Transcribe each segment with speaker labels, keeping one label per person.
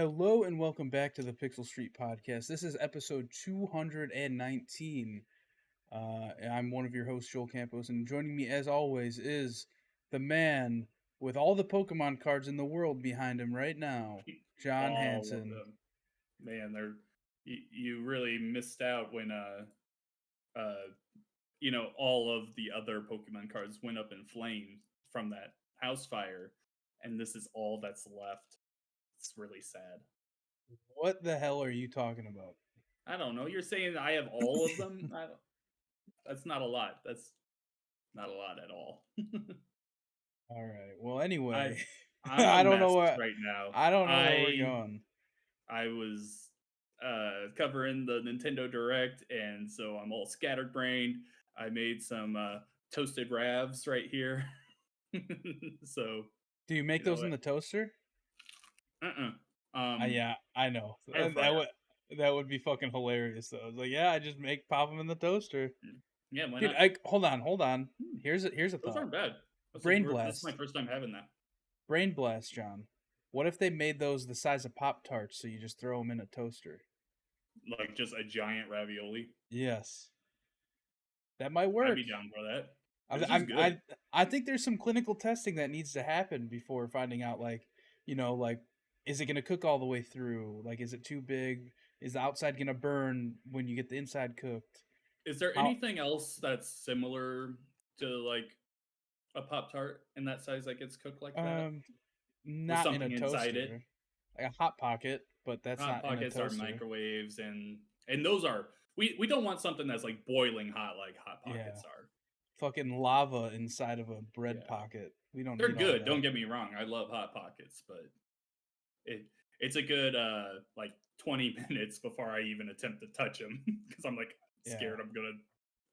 Speaker 1: Hello and welcome back to the Pixel Street Podcast. This is episode 219. I'm one of your hosts, Joel Campos, and joining me as always is the man with all the Pokemon cards in the world behind him right now, John
Speaker 2: All of
Speaker 1: Hansen.
Speaker 2: them. Man, you really missed out when uh all of the other Pokemon cards went up in flames from that house fire, and this is all that's left. It's really sad.
Speaker 1: What the hell are you talking about?
Speaker 2: I don't know. You're saying I have all of them? That's not a lot. That's not a lot at all.
Speaker 1: All right. Well,
Speaker 2: I
Speaker 1: anyway,
Speaker 2: I'm a mess
Speaker 1: what
Speaker 2: right now.
Speaker 1: I don't know where we're
Speaker 2: I
Speaker 1: going.
Speaker 2: I was covering the Nintendo Direct, and so I'm all scatterbrained. I made some toasted ravs right here. So
Speaker 1: Do you make
Speaker 2: you know
Speaker 1: those in
Speaker 2: what?
Speaker 1: the toaster?
Speaker 2: Um,
Speaker 1: Yeah, I know.
Speaker 2: air fryer.
Speaker 1: That would be fucking hilarious though. I was like, yeah, I just pop them in the toaster.
Speaker 2: Mm. Yeah, why
Speaker 1: Dude,
Speaker 2: not?
Speaker 1: hold on. Here's a
Speaker 2: Those
Speaker 1: thought.
Speaker 2: aren't bad.
Speaker 1: Brain
Speaker 2: This is my
Speaker 1: blast,
Speaker 2: first time having that.
Speaker 1: brain blast, John. What if they made those the size of Pop Tarts, so you just throw them in a toaster?
Speaker 2: Like just a giant ravioli.
Speaker 1: Yes, that might
Speaker 2: I'd
Speaker 1: work.
Speaker 2: be down for that.
Speaker 1: I,
Speaker 2: This is
Speaker 1: I,
Speaker 2: good.
Speaker 1: I, I think there's some clinical testing that needs to happen before finding out, like, is it gonna cook all the way through? Like, is it too big? Is the outside gonna burn when you get the inside cooked?
Speaker 2: Is there
Speaker 1: How?
Speaker 2: anything else that's similar to like a Pop Tart in that size that gets cooked like that
Speaker 1: Um,
Speaker 2: with
Speaker 1: not in a
Speaker 2: something inside it?
Speaker 1: toaster. Like a hot pocket, but that's
Speaker 2: Hot
Speaker 1: not in a
Speaker 2: pockets are
Speaker 1: toaster.
Speaker 2: microwaves, and those are we don't want something that's like boiling hot like hot
Speaker 1: Yeah,
Speaker 2: pockets are.
Speaker 1: fucking lava inside of a bread
Speaker 2: Yeah,
Speaker 1: pocket. We don't
Speaker 2: they're
Speaker 1: need all
Speaker 2: good. Don't
Speaker 1: that.
Speaker 2: get me wrong. I love hot pockets, but it it's a good like 20 minutes before I even attempt to touch them because I'm like
Speaker 1: Yeah.
Speaker 2: scared I'm gonna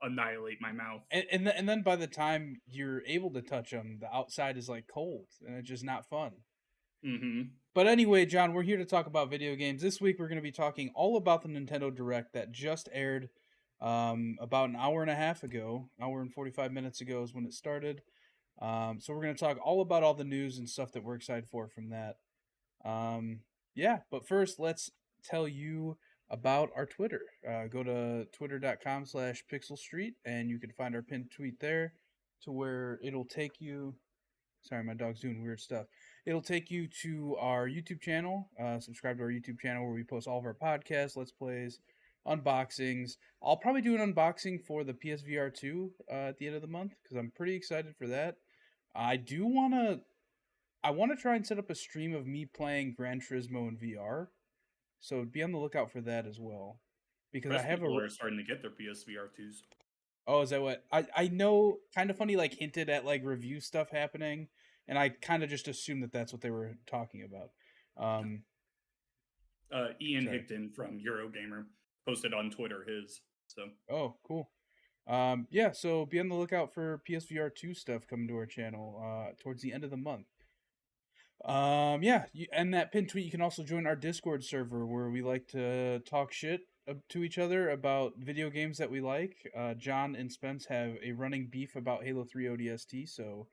Speaker 2: annihilate my mouth.
Speaker 1: And then by the time you're able to touch them, the outside is like cold, and it's just not fun.
Speaker 2: Mm-hmm.
Speaker 1: But anyway, John, we're here to talk about video games. This week, we're going to be talking all about the Nintendo Direct that just aired about an hour and a half ago. Hour and 45 minutes ago is when it started. So we're going to talk all about all the news and stuff that we're excited for from that. Um, yeah, but first, let's tell you about our Twitter. Go to twitter.com/Pixel Street, and you can find our pinned tweet there to where it'll take you. Sorry, my dog's doing weird stuff. It'll take you to our YouTube channel. Subscribe to our YouTube channel where we post all of our podcasts, Let's Plays, unboxings. I'll probably do an unboxing for the PSVR 2 at the end of the month because I'm pretty excited for that. I do want to I want to try and set up a stream of me playing Gran Turismo in VR. So be on the lookout for that as well. Because I
Speaker 2: Press
Speaker 1: have
Speaker 2: people
Speaker 1: a
Speaker 2: are starting to get their PSVR 2s.
Speaker 1: oh, is that what I know? Kind of funny, like hinted at like review stuff happening, and I kind of just assumed that that's what they were talking about. Um,
Speaker 2: Ian
Speaker 1: sorry.
Speaker 2: Higton from Eurogamer posted on Twitter his. So
Speaker 1: Oh, cool. Yeah. So be on the lookout for PSVR 2 stuff coming to our channel towards the end of the month. Yeah, and that pin tweet, you can also join our Discord server where we like to talk shit to each other about video games that we like. John and Spence have a running beef about Halo 3 ODST, so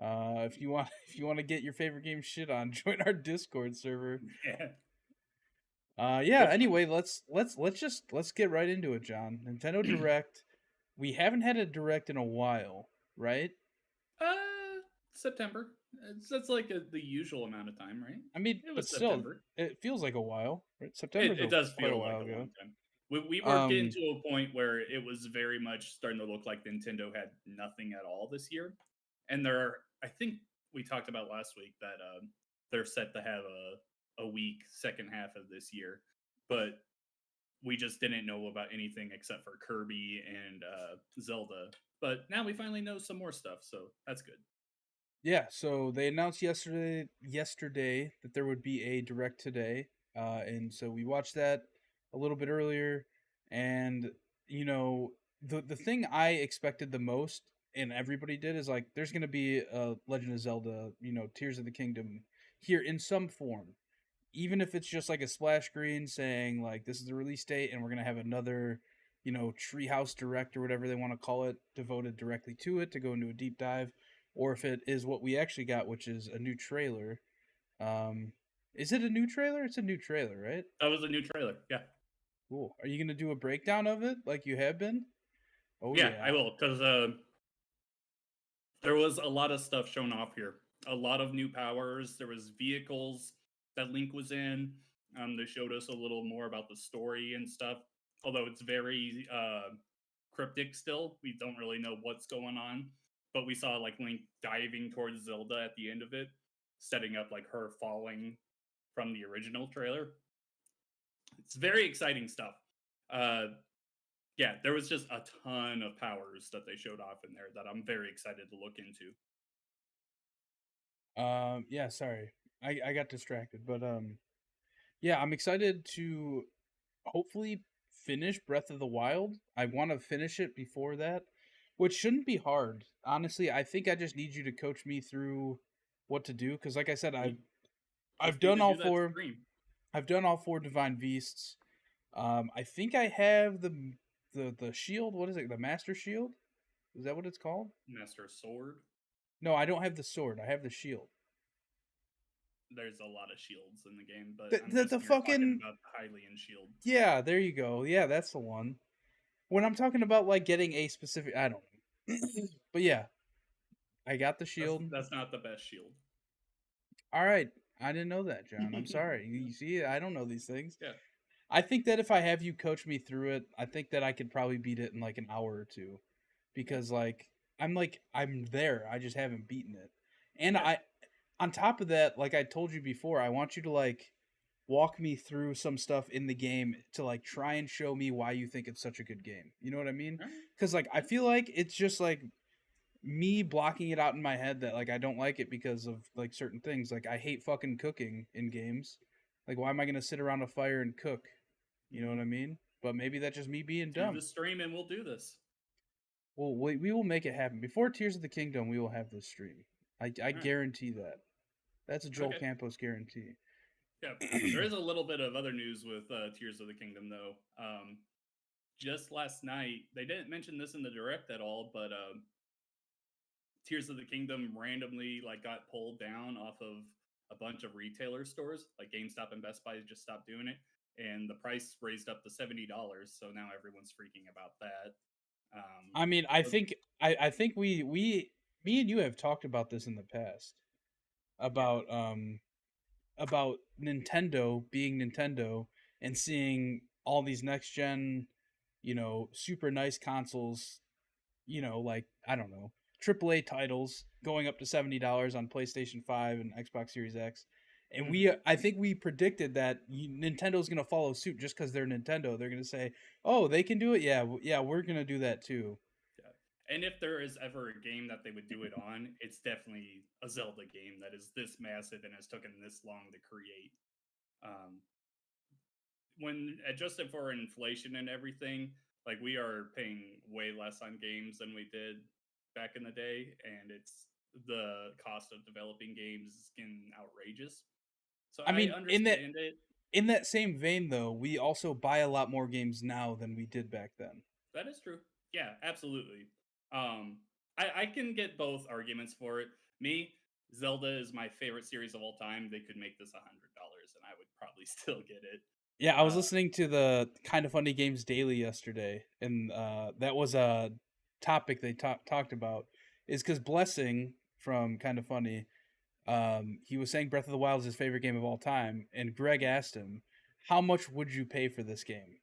Speaker 1: if you want if you want to get your favorite game shit on, join our Discord server.
Speaker 2: yeah,
Speaker 1: Yeah.
Speaker 2: what's
Speaker 1: Anyway, let's get right into it, John. Nintendo Direct. We haven't had a Direct in a while, right?
Speaker 2: September. That's like the usual amount of time, right?
Speaker 1: I mean,
Speaker 2: It
Speaker 1: but
Speaker 2: was
Speaker 1: still,
Speaker 2: September.
Speaker 1: it feels like a while, right?
Speaker 2: It,
Speaker 1: September's
Speaker 2: it does
Speaker 1: quite a
Speaker 2: feel like
Speaker 1: while
Speaker 2: a
Speaker 1: ago.
Speaker 2: long time. We were getting
Speaker 1: Um,
Speaker 2: to a point where it was very much starting to look like Nintendo had nothing at all this year, and I think we talked about last week that they're set to have a weak second half of this year, but we just didn't know about anything except for Kirby and Zelda. But now we finally know some more stuff, so that's good.
Speaker 1: yeah, so they announced yesterday that there would be a direct today, and so we watched that a little bit earlier, and you know the thing I expected the most, and everybody did, is like there's gonna be a Legend of Zelda, Tears of the Kingdom here in some form, even if it's just like a splash screen saying like this is the release date, and we're gonna have another, Treehouse Direct or whatever they want to call it, devoted directly to it to go into a deep dive, or if it is what we actually got, which is a new trailer. Um, Is it a new trailer? It's a new trailer, right?
Speaker 2: That was a new trailer. Yeah,
Speaker 1: Cool. Are you gonna do a breakdown of it like you have been? Oh
Speaker 2: yeah, I
Speaker 1: yeah.
Speaker 2: will because there was a lot of stuff shown off here. A lot of new powers. There was vehicles that Link was in. They showed us a little more about the story and stuff. Although it's very cryptic still, we don't really know what's going on. But we saw like Link diving towards Zelda at the end of it, setting up like her falling from the original trailer. It's very exciting stuff. Uh, yeah, there was just a ton of powers that they showed off in there that I'm very excited to look into.
Speaker 1: Yeah, sorry. I got distracted, but yeah, I'm excited to hopefully finish Breath of the Wild. I want to finish it before that, which shouldn't be hard. Honestly, I think I just need you to coach me through what to do cause like I said
Speaker 2: We
Speaker 1: I've
Speaker 2: just need
Speaker 1: done
Speaker 2: to
Speaker 1: all
Speaker 2: do that
Speaker 1: four.
Speaker 2: stream.
Speaker 1: I've done all four divine beasts. I think I have the shield. What is it? The master shield? Is that what it's called?
Speaker 2: Master Sword.
Speaker 1: No, I don't have the sword. I have the shield.
Speaker 2: There's a lot of shields in the game, but
Speaker 1: The
Speaker 2: I'm
Speaker 1: the, the
Speaker 2: guessing you're talking
Speaker 1: fucking
Speaker 2: about the Hylian shield.
Speaker 1: yeah, there you go. Yeah, that's the one. When I'm talking about like getting a specific, I don't know. But yeah, I got the
Speaker 2: That's
Speaker 1: shield.
Speaker 2: that's not the best shield.
Speaker 1: All right, I didn't know that, John. I'm sorry. You see, I don't know these things.
Speaker 2: Yeah,
Speaker 1: I think that if I have you coach me through it, I think that I could probably beat it in like an hour or two,
Speaker 2: yeah,
Speaker 1: because I'm there. I just haven't beaten it, and
Speaker 2: yeah.
Speaker 1: I on top of that, like I told you before, I want you to like walk me through some stuff in the game to like try and show me why you think it's such a good game. You know what I mean?
Speaker 2: All right.
Speaker 1: Because like I
Speaker 2: Yeah.
Speaker 1: feel like it's just like me blocking it out in my head that like I don't like it because of like certain things. Like I hate fucking cooking in games. Like why am I gonna sit around a fire and cook? You know what I mean? But maybe that's just me being
Speaker 2: Do the
Speaker 1: dumb.
Speaker 2: stream and we'll do this.
Speaker 1: Well, we will make it happen before Tears of the Kingdom. We will have this stream. I
Speaker 2: All right.
Speaker 1: guarantee that. That's a Joel
Speaker 2: Okay.
Speaker 1: Campos guarantee.
Speaker 2: Yeah. There is a little bit of other news with Tears of the Kingdom, though. Just last night, they didn't mention this in the direct at all, but Tears of the Kingdom randomly like got pulled down off of a bunch of retailer stores, like GameStop and Best Buy just stopped doing it, and the price raised up to $70. So now everyone's freaking about that. Um,
Speaker 1: I mean,
Speaker 2: but
Speaker 1: I think we me and you have talked about this in the past
Speaker 2: yeah,
Speaker 1: about Nintendo being Nintendo and seeing all these next gen, super nice consoles, like I don't know, AAA titles going up to $70 on PlayStation 5 and Xbox Series X. And
Speaker 2: hmm
Speaker 1: I think we predicted that Nintendo's going to follow suit just because they're Nintendo. They're going to say, "Oh, they can do it. Yeah, yeah, we're going to do that too."
Speaker 2: yeah. And if there is ever a game that they would do it on, it's definitely a Zelda game that is this massive and has taken this long to create. Um, when adjusted for inflation and everything, like we are paying way less on games than we did back in the day, and it's the cost of developing games is getting outrageous. So
Speaker 1: I
Speaker 2: I
Speaker 1: mean,
Speaker 2: understand it.
Speaker 1: in that same vein though, we also buy a lot more games now than we did back then.
Speaker 2: That is true. Yeah, absolutely. Um, I can get both arguments for it. Me, Zelda is my favorite series of all time. They could make this $100, and I would probably still get it.
Speaker 1: Yeah, I was
Speaker 2: Uh,
Speaker 1: listening to the Kind of Funny Games Daily yesterday, and that was a topic they talked about. Is because Blessing from Kind of Funny, he was saying Breath of the Wild is his favorite game of all time, and Greg asked him, "How much would you pay for this game?"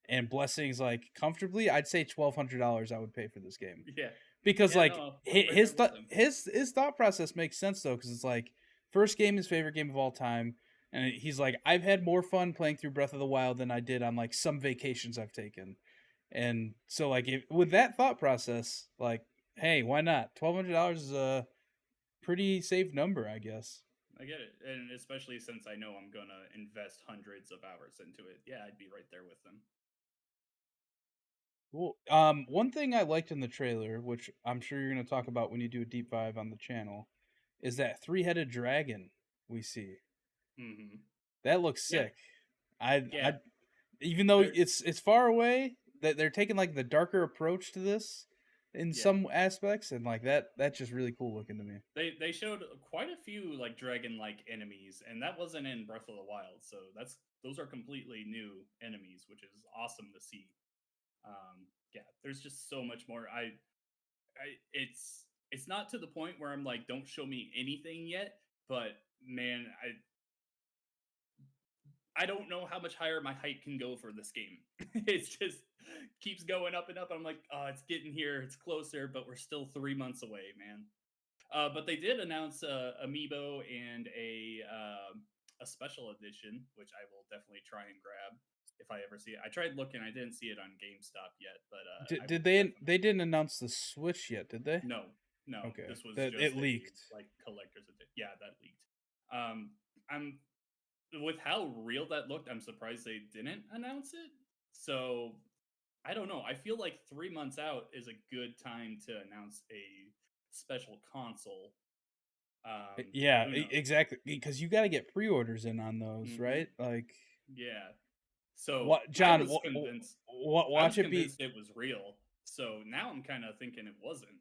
Speaker 1: And Blessing's like, "Comfortably, I'd say $1,200. I would pay for this game."
Speaker 2: yeah,
Speaker 1: Because
Speaker 2: yeah,
Speaker 1: like
Speaker 2: no, I'm right there
Speaker 1: his
Speaker 2: with
Speaker 1: thought
Speaker 2: them.
Speaker 1: his thought process makes sense though, because it's like first game his favorite game of all time, and he's like, I've had more fun playing through Breath of the Wild than I did on like some vacations I've taken. And so like with that thought process, like, hey, why not? $1,200 is a pretty safe number, I guess.
Speaker 2: I get it, and especially since I know I'm gonna invest hundreds of hours into it. Yeah, I'd be right there with them.
Speaker 1: Cool. One thing I liked in the trailer, which I'm sure you're gonna talk about when you do a deep dive on the channel, is that three-headed dragon we see.
Speaker 2: hmm
Speaker 1: That looks
Speaker 2: Yeah,
Speaker 1: sick. I
Speaker 2: yeah.
Speaker 1: even though
Speaker 2: There,
Speaker 1: it's far away, that they're taking like the darker approach to this. in
Speaker 2: Yeah.
Speaker 1: some aspects, and like that's just really cool looking to me.
Speaker 2: They showed quite a few like dragon-like enemies, and that wasn't in Breath of the Wild, so those are completely new enemies, which is awesome to see. Yeah, there's just so much more. It's not to the point where I'm like, don't show me anything yet, but man, I don't know how much higher my height can go for this game. It's just keeps going up and up. I'm like, oh, it's getting here, it's closer, but we're still 3 months away, man. But they did announce amiibo and a special edition, which I will definitely try and grab if I ever see it. I tried looking, I didn't see it on GameStop yet, but
Speaker 1: Did,
Speaker 2: I
Speaker 1: did
Speaker 2: will
Speaker 1: they
Speaker 2: definitely.
Speaker 1: they didn't announce the Switch yet, did they?
Speaker 2: No, no,
Speaker 1: Okay,
Speaker 2: this was
Speaker 1: that it
Speaker 2: just a
Speaker 1: leaked.
Speaker 2: like collector's edition. Yeah, that leaked. I'm with how real that looked. I'm surprised they didn't announce it. So I don't know. I feel like 3 months out is a good time to announce a special console.
Speaker 1: Yeah,
Speaker 2: Who knows?
Speaker 1: exactly. Because you got to get pre-orders in on those,
Speaker 2: Hmm.
Speaker 1: right? Like,
Speaker 2: Yeah. So
Speaker 1: what, John?
Speaker 2: I
Speaker 1: Watch
Speaker 2: was
Speaker 1: it be
Speaker 2: convinced it was real. So now I'm kind of thinking it wasn't.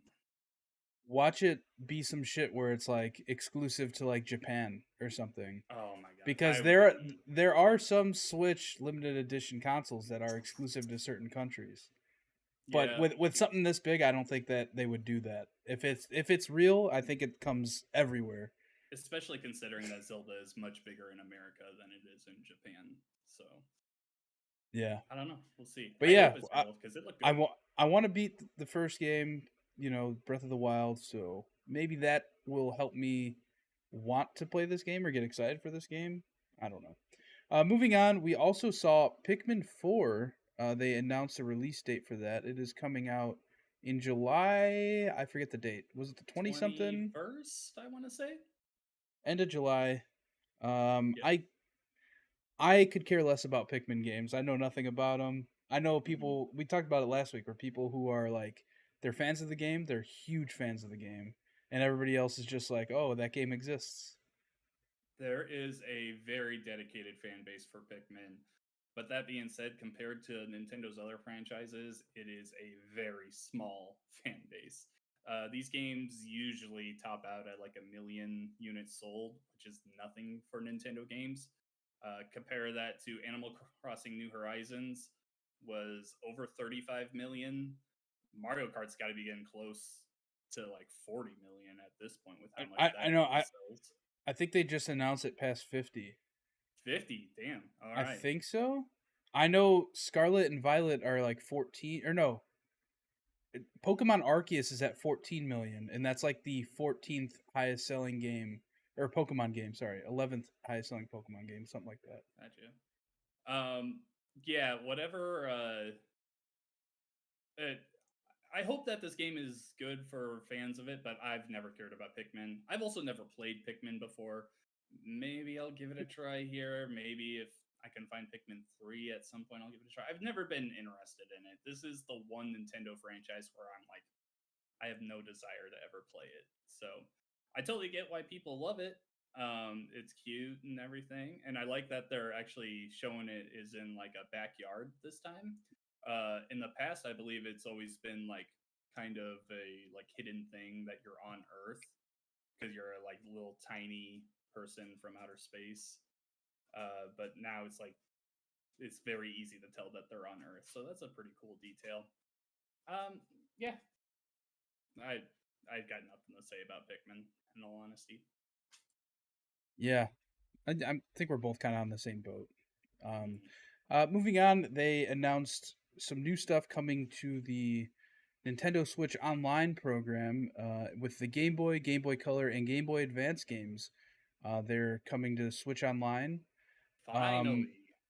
Speaker 1: watch it be some shit where it's like exclusive to like Japan or something.
Speaker 2: Oh my god,
Speaker 1: Because
Speaker 2: I would be.
Speaker 1: there are some Switch limited edition consoles that are exclusive to certain countries. But
Speaker 2: Yeah,
Speaker 1: with something this big, I don't think that they would do that. If it's real, I think it comes everywhere.
Speaker 2: especially considering that Zelda is much bigger in America than it is in Japan. So
Speaker 1: Yeah.
Speaker 2: I don't know. We'll see.
Speaker 1: But
Speaker 2: I
Speaker 1: yeah,
Speaker 2: hope it's real because it looked
Speaker 1: I
Speaker 2: good.
Speaker 1: want I want to beat the first game, Breath of the Wild, so maybe that will help me want to play this game or get excited for this game. I don't know. Moving on, we also saw Pikmin 4. They announced a release date for that. It is coming out in July. I forget the date. Was it the 20 something?
Speaker 2: 21st, I want to say.
Speaker 1: End of July. Um,
Speaker 2: Yep.
Speaker 1: I I could care less about Pikmin games. I know nothing about them. I know
Speaker 2: Hmm.
Speaker 1: people. We talked about it last week, where people who are like they're fans of the game, they're huge fans of the game, and everybody else is just like, oh, that game exists.
Speaker 2: There is a very dedicated fan base for Pikmin. But that being said, compared to Nintendo's other franchises, it is a very small fan base. These games usually top out at like 1 million units sold, which is nothing for Nintendo games. Compare that to Animal Crossing New Horizons was over 35 million. Mario Kart's got to be getting close to like 40 million at this point with how much
Speaker 1: I
Speaker 2: that
Speaker 1: know.
Speaker 2: game sells.
Speaker 1: I think they just announced it past 50.
Speaker 2: 50, damn. All
Speaker 1: I
Speaker 2: right.
Speaker 1: think so. I know Scarlet and Violet are like 14, or no, Pokemon Arceus is at 14 million, and that's like the 14th highest selling game, or Pokemon game, sorry, 11th highest selling Pokemon game, something like that.
Speaker 2: Gotcha. Um, yeah, whatever. Uh, I hope that this game is good for fans of it, but I've never cared about Pikmin. I've also never played Pikmin before. Maybe I'll give it a try here. Maybe if I can find Pikmin 3 at some point, I'll give it a try. I've never been interested in it. This is the one Nintendo franchise where I'm like, I have no desire to ever play it. So I totally get why people love it. It's cute and everything, and I like that they're actually showing it is in like a backyard this time. In the past, I believe it's always been like kind of a like hidden thing that you're on Earth because you're a like little tiny person from outer space. But now it's like it's very easy to tell that they're on Earth, so that's a pretty cool detail. Yeah, I I've got nothing to say about Pikmin in all honesty.
Speaker 1: Yeah, I think we're both kind of on the same boat. Um,
Speaker 2: Mhm.
Speaker 1: Moving on, they announced some new stuff coming to the Nintendo Switch Online program with the Game Boy Color, and Game Boy Advance games. They're coming to Switch Online. Um,
Speaker 2: Finally,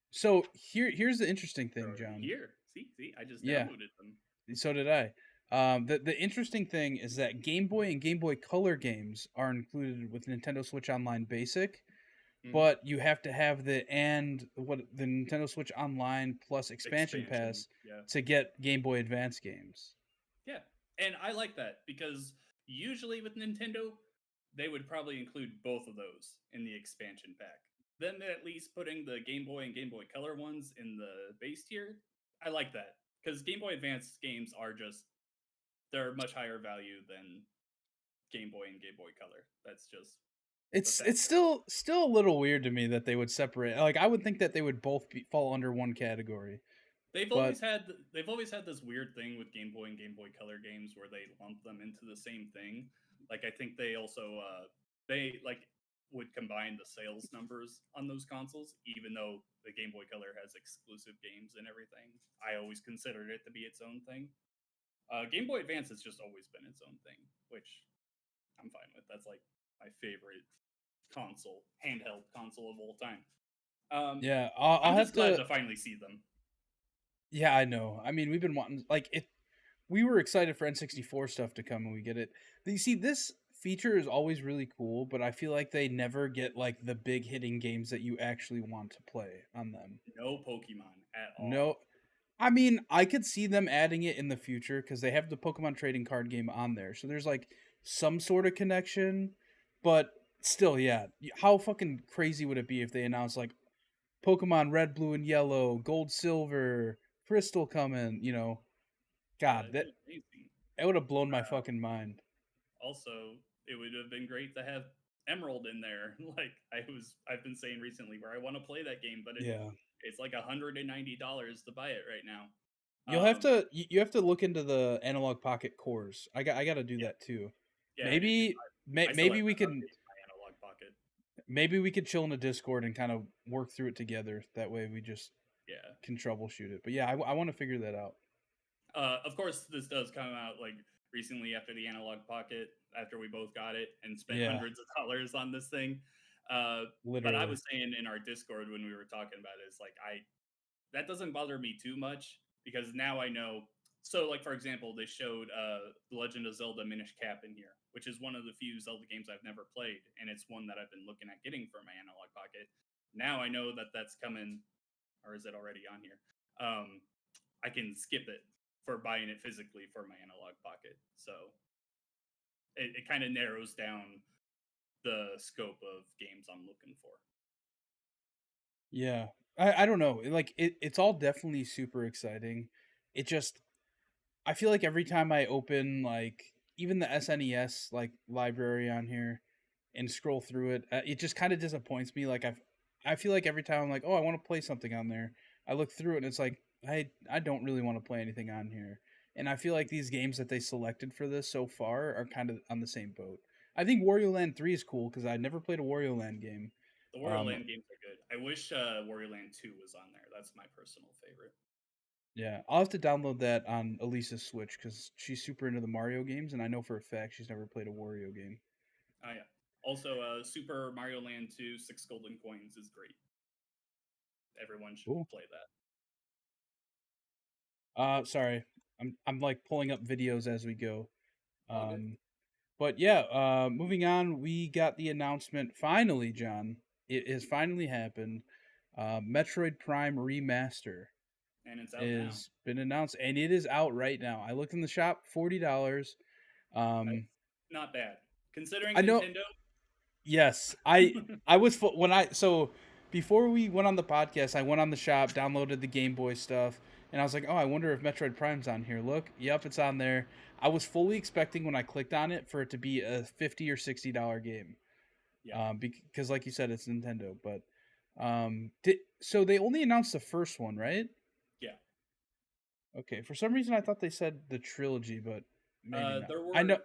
Speaker 1: so here's the interesting
Speaker 2: they're
Speaker 1: thing,
Speaker 2: already
Speaker 1: John.
Speaker 2: here. See, I just
Speaker 1: Yeah,
Speaker 2: downloaded them.
Speaker 1: so did I. The interesting thing is that Game Boy and Game Boy Color games are included with Nintendo Switch Online Basic,
Speaker 2: Hmm.
Speaker 1: but you have to have the Nintendo Switch Online plus expansion
Speaker 2: Expansion,
Speaker 1: pass
Speaker 2: yeah,
Speaker 1: to get Game Boy Advance games.
Speaker 2: yeah, and I like that because usually with Nintendo, they would probably include both of those in the expansion pack. Then at least putting the Game Boy and Game Boy Color ones in the base tier, I like that because Game Boy Advance games are just they're much higher value than Game Boy and Game Boy Color. That's just the
Speaker 1: It's
Speaker 2: fact of it.
Speaker 1: still a little weird to me that they would separate. Like I would think that they would both fall under one category, but
Speaker 2: They've always had this weird thing with Game Boy and Game Boy Color games where they lump them into the same thing. Like I think they also they like would combine the sales numbers on those consoles, even though the Game Boy Color has exclusive games and everything. I always considered it to be its own thing. Game Boy Advance has just always been its own thing, which I'm fine with. That's like my favorite console, handheld console of all time. Um,
Speaker 1: yeah, I'll
Speaker 2: I'm
Speaker 1: have
Speaker 2: just glad
Speaker 1: to.
Speaker 2: to finally see them.
Speaker 1: Yeah, I know. I mean, we've been wanting like it. We were excited for N64 stuff to come, and we get it. You see, this feature is always really cool, but I feel like they never get like the big hitting games that you actually want to play on them.
Speaker 2: No Pokemon at
Speaker 1: No,
Speaker 2: all.
Speaker 1: I mean, I could see them adding it in the future because they have the Pokemon trading card game on there. So there's like some sort of connection, but still, yeah. How fucking crazy would it be if they announced like Pokemon Red, Blue, and Yellow, Gold, Silver, Crystal coming? God,
Speaker 2: It'd be amazing.
Speaker 1: that would have blown my fucking mind.
Speaker 2: Also, it would have been great to have Emerald in there. Like I've been saying recently, where I want to play that game, but
Speaker 1: Yeah,
Speaker 2: it's like $190 to buy it right now.
Speaker 1: you'll have
Speaker 2: Um,
Speaker 1: to you have to look into the Analog Pocket cores. I got to do
Speaker 2: yeah,
Speaker 1: that too.
Speaker 2: yeah, I do too.
Speaker 1: Maybe
Speaker 2: I still
Speaker 1: maybe
Speaker 2: have
Speaker 1: we
Speaker 2: to
Speaker 1: can
Speaker 2: update my analog pocket.
Speaker 1: chill in a Discord and kind of work through it together. That way we just
Speaker 2: Yeah.
Speaker 1: can troubleshoot it. But yeah, I want to figure that out.
Speaker 2: Of course, this does come out like recently after the analog pocket, after we both got it and spent
Speaker 1: Yeah,
Speaker 2: hundreds of dollars on this thing. Uh, but I
Speaker 1: literally.
Speaker 2: was saying in our Discord when we were talking about it, it's like that doesn't bother me too much because now I know. So, like for example, they showed The Legend of Zelda Minish Cap in here, which is one of the few Zelda games I've never played, and it's one that I've been looking at getting for my analog pocket. Now I know that that's coming, or is it already on here? Um, I can skip it for buying it physically for my analog pocket. So it kind of narrows down the scope of games I'm looking for.
Speaker 1: Yeah, I don't know. Like it's all definitely super exciting. It just I feel like every time I open like even the SNES like library on here and scroll through it, it just kind of disappoints me. Like I feel like every time I'm like, oh, I want to play something on there, I look through it and it's like I don't really want to play anything on here. And I feel like these games that they selected for this so far are kind of on the same boat. I think Wario Land 3 is cool because I never played a Wario Land game.
Speaker 2: The Wario
Speaker 1: Um,
Speaker 2: Land games are good. I wish Wario Land 2 was on there. That's my personal favorite.
Speaker 1: yeah, I'll have to download that on Elisa's Switch because she's super into the Mario games, and I know for a fact she's never played a Wario game.
Speaker 2: Oh yeah. Also, Super Mario Land 2 Six Golden Coins is great. Everyone should
Speaker 1: Cool.
Speaker 2: play that.
Speaker 1: Sorry, I'm like pulling up videos as we go.
Speaker 2: All good.
Speaker 1: Um, but yeah, moving on, we got the announcement finally, John. It has finally happened. Metroid Prime Remaster
Speaker 2: And it's out now.
Speaker 1: is been announced, and it is out right now. I looked in the shop, $40. Um,
Speaker 2: That's not bad. Considering
Speaker 1: I know.
Speaker 2: Nintendo.
Speaker 1: Yes, I was when I so before we went on the podcast, I went on the shop, downloaded the Game Boy stuff, and I was like, oh, I wonder if Metroid Prime's on here. Look, yep, it's on there. I was fully expecting when I clicked on it for it to be a $50 or $60 game,
Speaker 2: Yeah.
Speaker 1: because like you said, it's Nintendo. But so they only announced the first one, right?
Speaker 2: Yeah.
Speaker 1: Okay, for some reason I thought they said the trilogy, but maybe not.
Speaker 2: There
Speaker 1: I know.
Speaker 2: were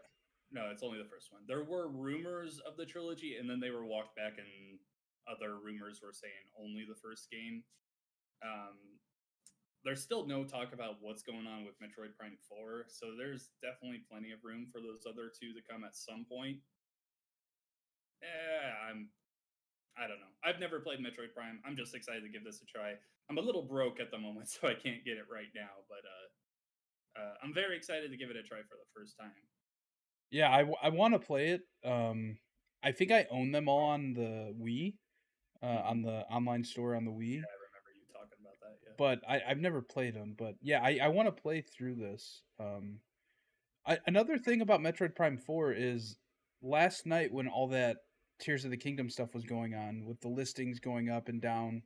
Speaker 2: no, it's only the first one. There were rumors of the trilogy, and then they were walked back, and other rumors were saying only the first game. Um, there's still no talk about what's going on with Metroid Prime 4, so there's definitely plenty of room for those other two to come at some point. I'm I don't know. I've never played Metroid Prime. I'm just excited to give this a try. I'm a little broke at the moment, so I can't get it right now, but I'm very excited to give it a try for the first time.
Speaker 1: Yeah, I want to play it. I think I own them all on the Wii, on
Speaker 2: Hmm.
Speaker 1: the online store on the Wii,
Speaker 2: Yeah, I remember you talking about that. Yeah.
Speaker 1: but I've never played them. But yeah, I want to play through this. Another thing about Metroid Prime 4 is last night when all that Tears of the Kingdom stuff was going on with the listings going up and down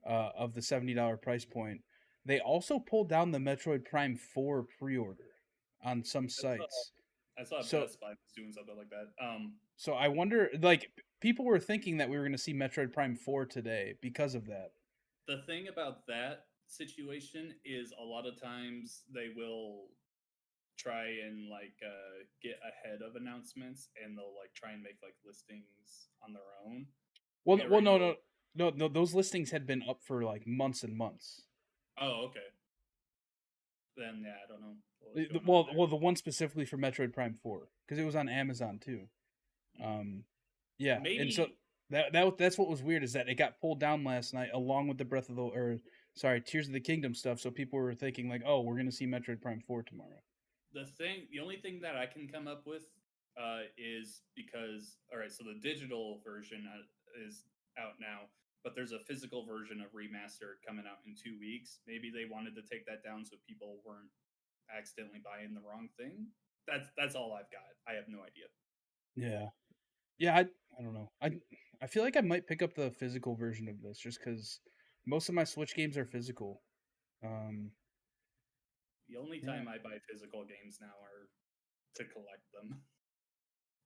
Speaker 1: of the $70 price point, they also pulled down the Metroid Prime 4 pre-order. on some
Speaker 2: I saw
Speaker 1: sites.
Speaker 2: I saw
Speaker 1: So
Speaker 2: Best Buy was doing something like that.
Speaker 1: so I wonder, like, people were thinking that we were going to see Metroid Prime 4 today because of that.
Speaker 2: The thing about that situation is a lot of times they will try and get ahead of announcements, and they'll like try and make like listings on their own.
Speaker 1: Well,
Speaker 2: We
Speaker 1: well,
Speaker 2: already
Speaker 1: no,
Speaker 2: know.
Speaker 1: no, no, no. Those listings had been up for like months and months.
Speaker 2: Oh, okay. Then yeah, I don't know what was going on
Speaker 1: Well,
Speaker 2: there.
Speaker 1: well, the one specifically for Metroid Prime 4 because it was on Amazon too.
Speaker 2: Mm.
Speaker 1: Yeah, and so
Speaker 2: Maybe
Speaker 1: that's what was weird is that it got pulled down last night along with the Breath of the or sorry Tears of the Kingdom stuff. So people were thinking like, oh, we're gonna see Metroid Prime 4 tomorrow.
Speaker 2: the only thing that I can come up with is because all right, so the digital version is out now, but there's a physical version of remastered coming out in 2 weeks. Maybe they wanted to take that down so people weren't accidentally buying the wrong thing. That's all I've got. I have no idea.
Speaker 1: Yeah, yeah. I don't know. I feel like I might pick up the physical version of this just because most of my Switch games are physical. Um,
Speaker 2: The only
Speaker 1: yeah.
Speaker 2: time I buy physical games now are to collect them.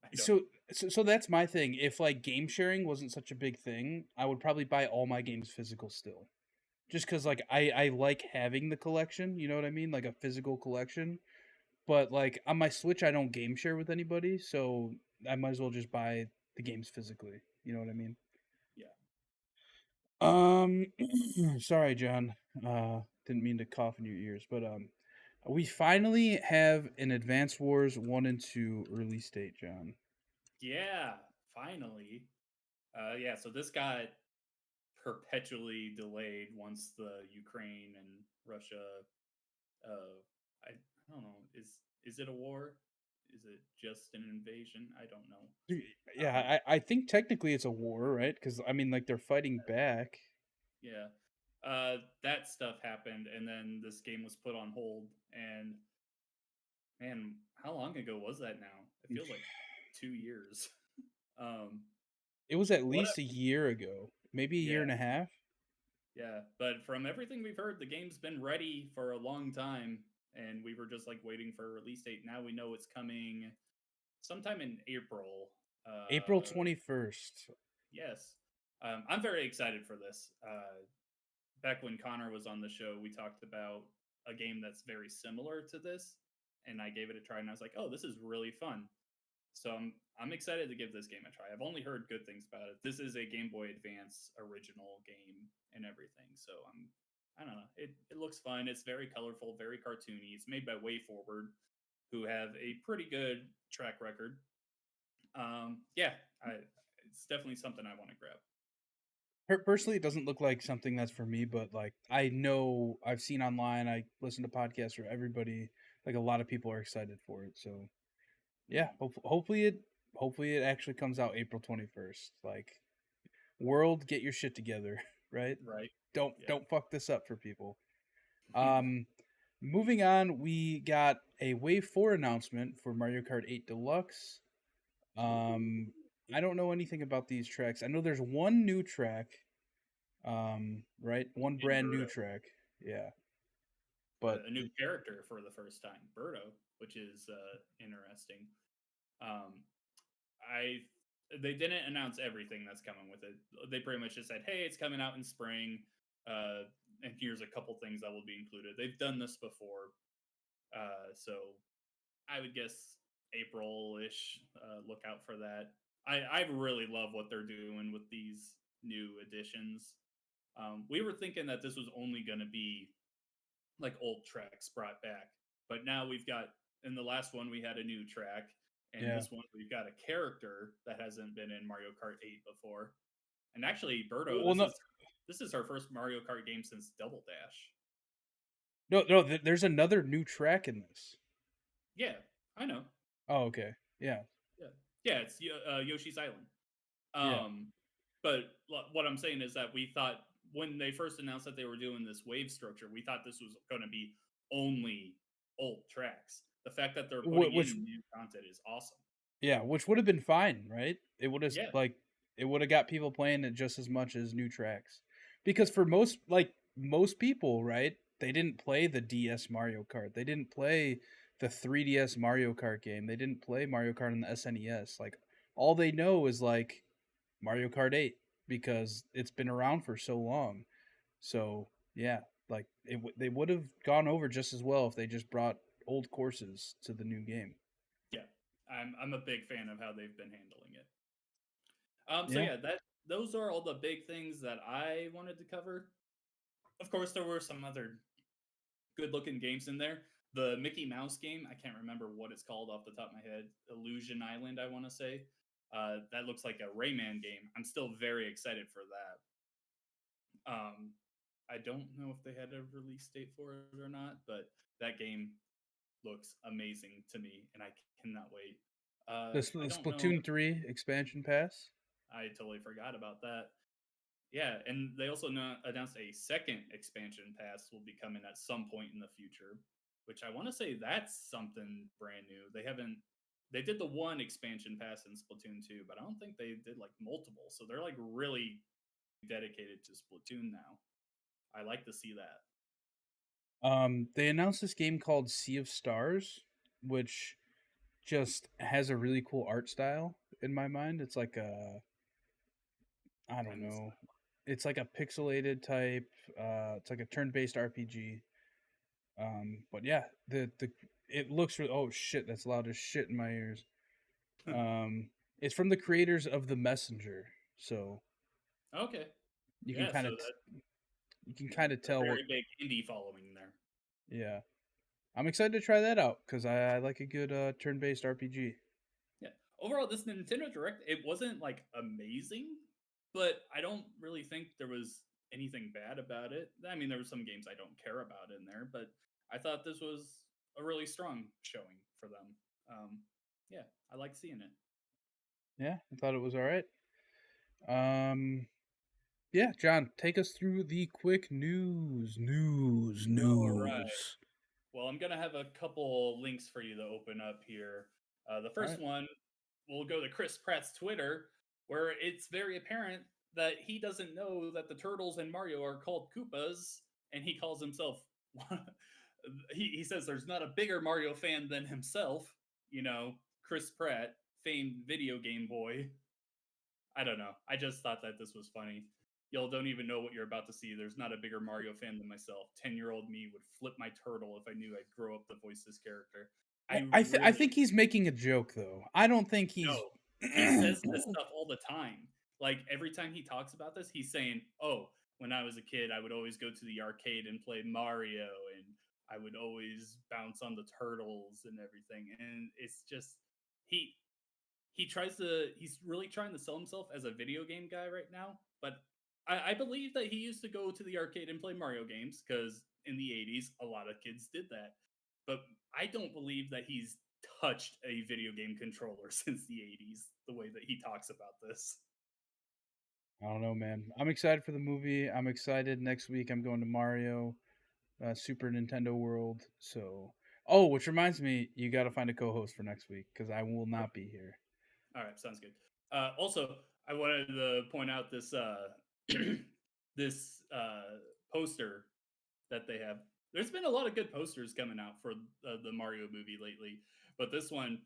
Speaker 2: I don't.
Speaker 1: So that's my thing. If like game sharing wasn't such a big thing, I would probably buy all my games physical still. Just because like I like having the collection, you know what I mean, like a physical collection. But like on my Switch, I don't game share with anybody, so I might as well just buy the games physically. You know what I mean?
Speaker 2: Yeah.
Speaker 1: Um, sorry, John. Didn't mean to cough in your ears, but we finally have an Advance Wars 1 and 2 release date, John.
Speaker 2: Yeah. Finally. Yeah. So this got perpetually delayed once the Ukraine and Russia. I don't know. Is it a war? Is it just an invasion? I don't know. Um,
Speaker 1: Yeah, I think technically it's a war, right? Because I mean, like they're fighting back.
Speaker 2: yeah. That stuff happened, and then this game was put on hold. And man, how long ago was that now? It feels like 2 years. um,
Speaker 1: It was at
Speaker 2: what?
Speaker 1: least a year ago, maybe a year
Speaker 2: Yeah,
Speaker 1: and a half.
Speaker 2: yeah. But from everything we've heard, the game's been ready for a long time, and we were just like waiting for a release date. Now we know it's coming sometime in April.
Speaker 1: April 21st.
Speaker 2: Yes, I'm very excited for this. Back when Connor was on the show, we talked about a game that's very similar to this, and I gave it a try, and I was like, "Oh, this is really fun." So I'm excited to give this game a try. I've only heard good things about it. This is a Game Boy Advance original game and everything, so I don't know. It looks fun. It's very colorful, very cartoony. It's made by WayForward, who have a pretty good track record. Yeah, it's definitely something I want to grab.
Speaker 1: Personally, it doesn't look like something that's for me, but like I know I've seen online, I listen to podcasts where everybody, like a lot of people are excited for it. So yeah,
Speaker 2: Mm,
Speaker 1: hopefully it actually comes out April 21st. Like world, get your shit together, right?
Speaker 2: right? Yeah.
Speaker 1: Don't fuck this up for people. Um, moving on, we got a Wave 4 announcement for Mario Kart 8 Deluxe.
Speaker 2: Ooh,
Speaker 1: Um, I don't know anything about these tracks. I know there's one new track, right? One
Speaker 2: in
Speaker 1: brand new
Speaker 2: Birdo,
Speaker 1: track. Yeah. But
Speaker 2: a new character for the first time, Birdo, which is interesting. Um, I They didn't announce everything that's coming with it. They pretty much just said, "Hey, it's coming out in spring, uh, and here's a couple things that will be included." They've done this before, so I would guess April-ish. Look out for that. I really love what they're doing with these new additions. We were thinking that this was only going to be like old tracks brought back, but now we've got in the last one we had a new track, and
Speaker 1: yeah.
Speaker 2: this one we've got a character that hasn't been in Mario Kart 8 before. And actually, Birdo,
Speaker 1: Well, no,
Speaker 2: this is our first Mario Kart game since Double Dash.
Speaker 1: no. There's another new track in this.
Speaker 2: Yeah, I know.
Speaker 1: Oh, okay. Yeah.
Speaker 2: Yeah, yeah, it's Yoshi's Island.
Speaker 1: Yeah.
Speaker 2: Um, but what I'm saying is that we thought when they first announced that they were doing this wave structure, we thought this was going to be only old tracks. The fact that they're putting
Speaker 1: Which
Speaker 2: in new content is awesome.
Speaker 1: yeah, which would have been fine, right? It would have
Speaker 2: Yeah,
Speaker 1: like it would have got people playing it just as much as new tracks. Because for most people, right? they didn't play the DS Mario Kart. They didn't play the 3DS Mario Kart game. They didn't play Mario Kart on the SNES. Like all they know is like Mario Kart 8 because it's been around for so long. So, yeah, like they would have gone over just as well if they just brought old courses to the new game.
Speaker 2: Yeah, I'm a big fan of how they've been handling it. So
Speaker 1: Yeah.
Speaker 2: yeah, that those are all the big things that I wanted to cover. Of course, there were some other good looking games in there. The Mickey Mouse game, I can't remember what it's called off the top of my head. Illusion Island, I want to say. That looks like a Rayman game. I'm still very excited for that. I don't know if they had a release date for it or not, but that game looks amazing to me, and I cannot wait. I
Speaker 1: The
Speaker 2: don't know.
Speaker 1: Splatoon 3 expansion pass.
Speaker 2: I totally forgot about that. Yeah, and they also announced a second expansion pass will be coming at some point in the future, which I want to say that's something brand new. They haven't. They did the one expansion pass in Splatoon 2, but I don't think they did like multiple. So they're like really dedicated to Splatoon now. I like to see that.
Speaker 1: They announced this game called Sea of Stars, which just has a really cool art style in my mind. It's like a I don't
Speaker 2: Kind of.
Speaker 1: know. It's like a pixelated type. It's like a turn-based RPG. But yeah, the it looks really. Oh shit, that's loud as shit in my ears. Um, it's from the creators of The Messenger, so
Speaker 2: Okay.
Speaker 1: you can
Speaker 2: Yeah.
Speaker 1: kind
Speaker 2: So
Speaker 1: of
Speaker 2: that
Speaker 1: you can
Speaker 2: yeah,
Speaker 1: kind of
Speaker 2: a
Speaker 1: tell what.
Speaker 2: very big indie following there.
Speaker 1: Yeah, I'm excited to try that out because I like a good turn-based RPG.
Speaker 2: Yeah. Overall, this Nintendo Direct, it wasn't like amazing, but I don't really think there was anything bad about it. I mean, there were some games I don't care about in there, but I thought this was a really strong showing for them. Um, yeah, I like seeing it.
Speaker 1: Yeah, I thought it was all right. Um, yeah, John, take us through the quick news.
Speaker 2: All right.
Speaker 1: News.
Speaker 2: Well, I'm going to have a couple links for you to open up here. The
Speaker 1: All
Speaker 2: first
Speaker 1: right.
Speaker 2: one, we'll go to Chris Pratt's Twitter, where it's very apparent that he doesn't know that the turtles in Mario are called Koopas, and he calls himself. He says there's not a bigger Mario fan than himself. You know, Chris Pratt, famed video game boy. I don't know. I just thought that this was funny. Y'all don't even know what you're about to see. There's not a bigger Mario fan than myself. 10-year-old me would flip my turtle if I knew I'd grow up to voice this character. I
Speaker 1: I
Speaker 2: really
Speaker 1: think he's making a joke though. I don't think he's.
Speaker 2: no. He says this stuff all the time. Like every time he talks about this, he's saying, "Oh, when I was a kid, I would always go to the arcade and play Mario, and I would always bounce on the turtles and everything." And it's just he he's really trying to sell himself as a video game guy right now, but I believe that he used to go to the arcade and play Mario games because in the 80s a lot of kids did that, but I don't believe that he's touched a video game controller since the 80s the way that he talks about this.
Speaker 1: I don't know, man. I'm excited for the movie. I'm excited. Next week, I'm going to Mario, Super Nintendo World. So, oh, which reminds me, you got to find a co-host for next week because I will not be here.
Speaker 2: All right, sounds good. Also, I wanted to point out this this poster that they have. There's been a lot of good posters coming out for the Mario movie lately, but this one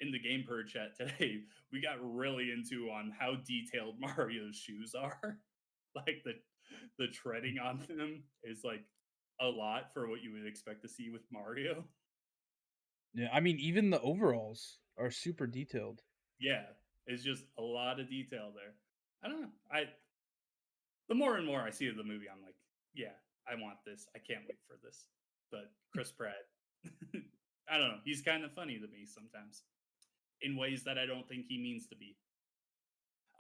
Speaker 2: in the Game Purge chat today, we got really into on how detailed Mario's shoes are. Like the treading on them is like a lot for what you would expect to see with Mario.
Speaker 1: Yeah, I mean, even the overalls are super detailed.
Speaker 2: Yeah, it's just a lot of detail there. I don't know. I the more and more I see of the movie, I'm like, yeah, I want this. I can't wait for this. But Chris Pratt, I don't know. He's kind of funny to me sometimes in ways that I don't think he means to be.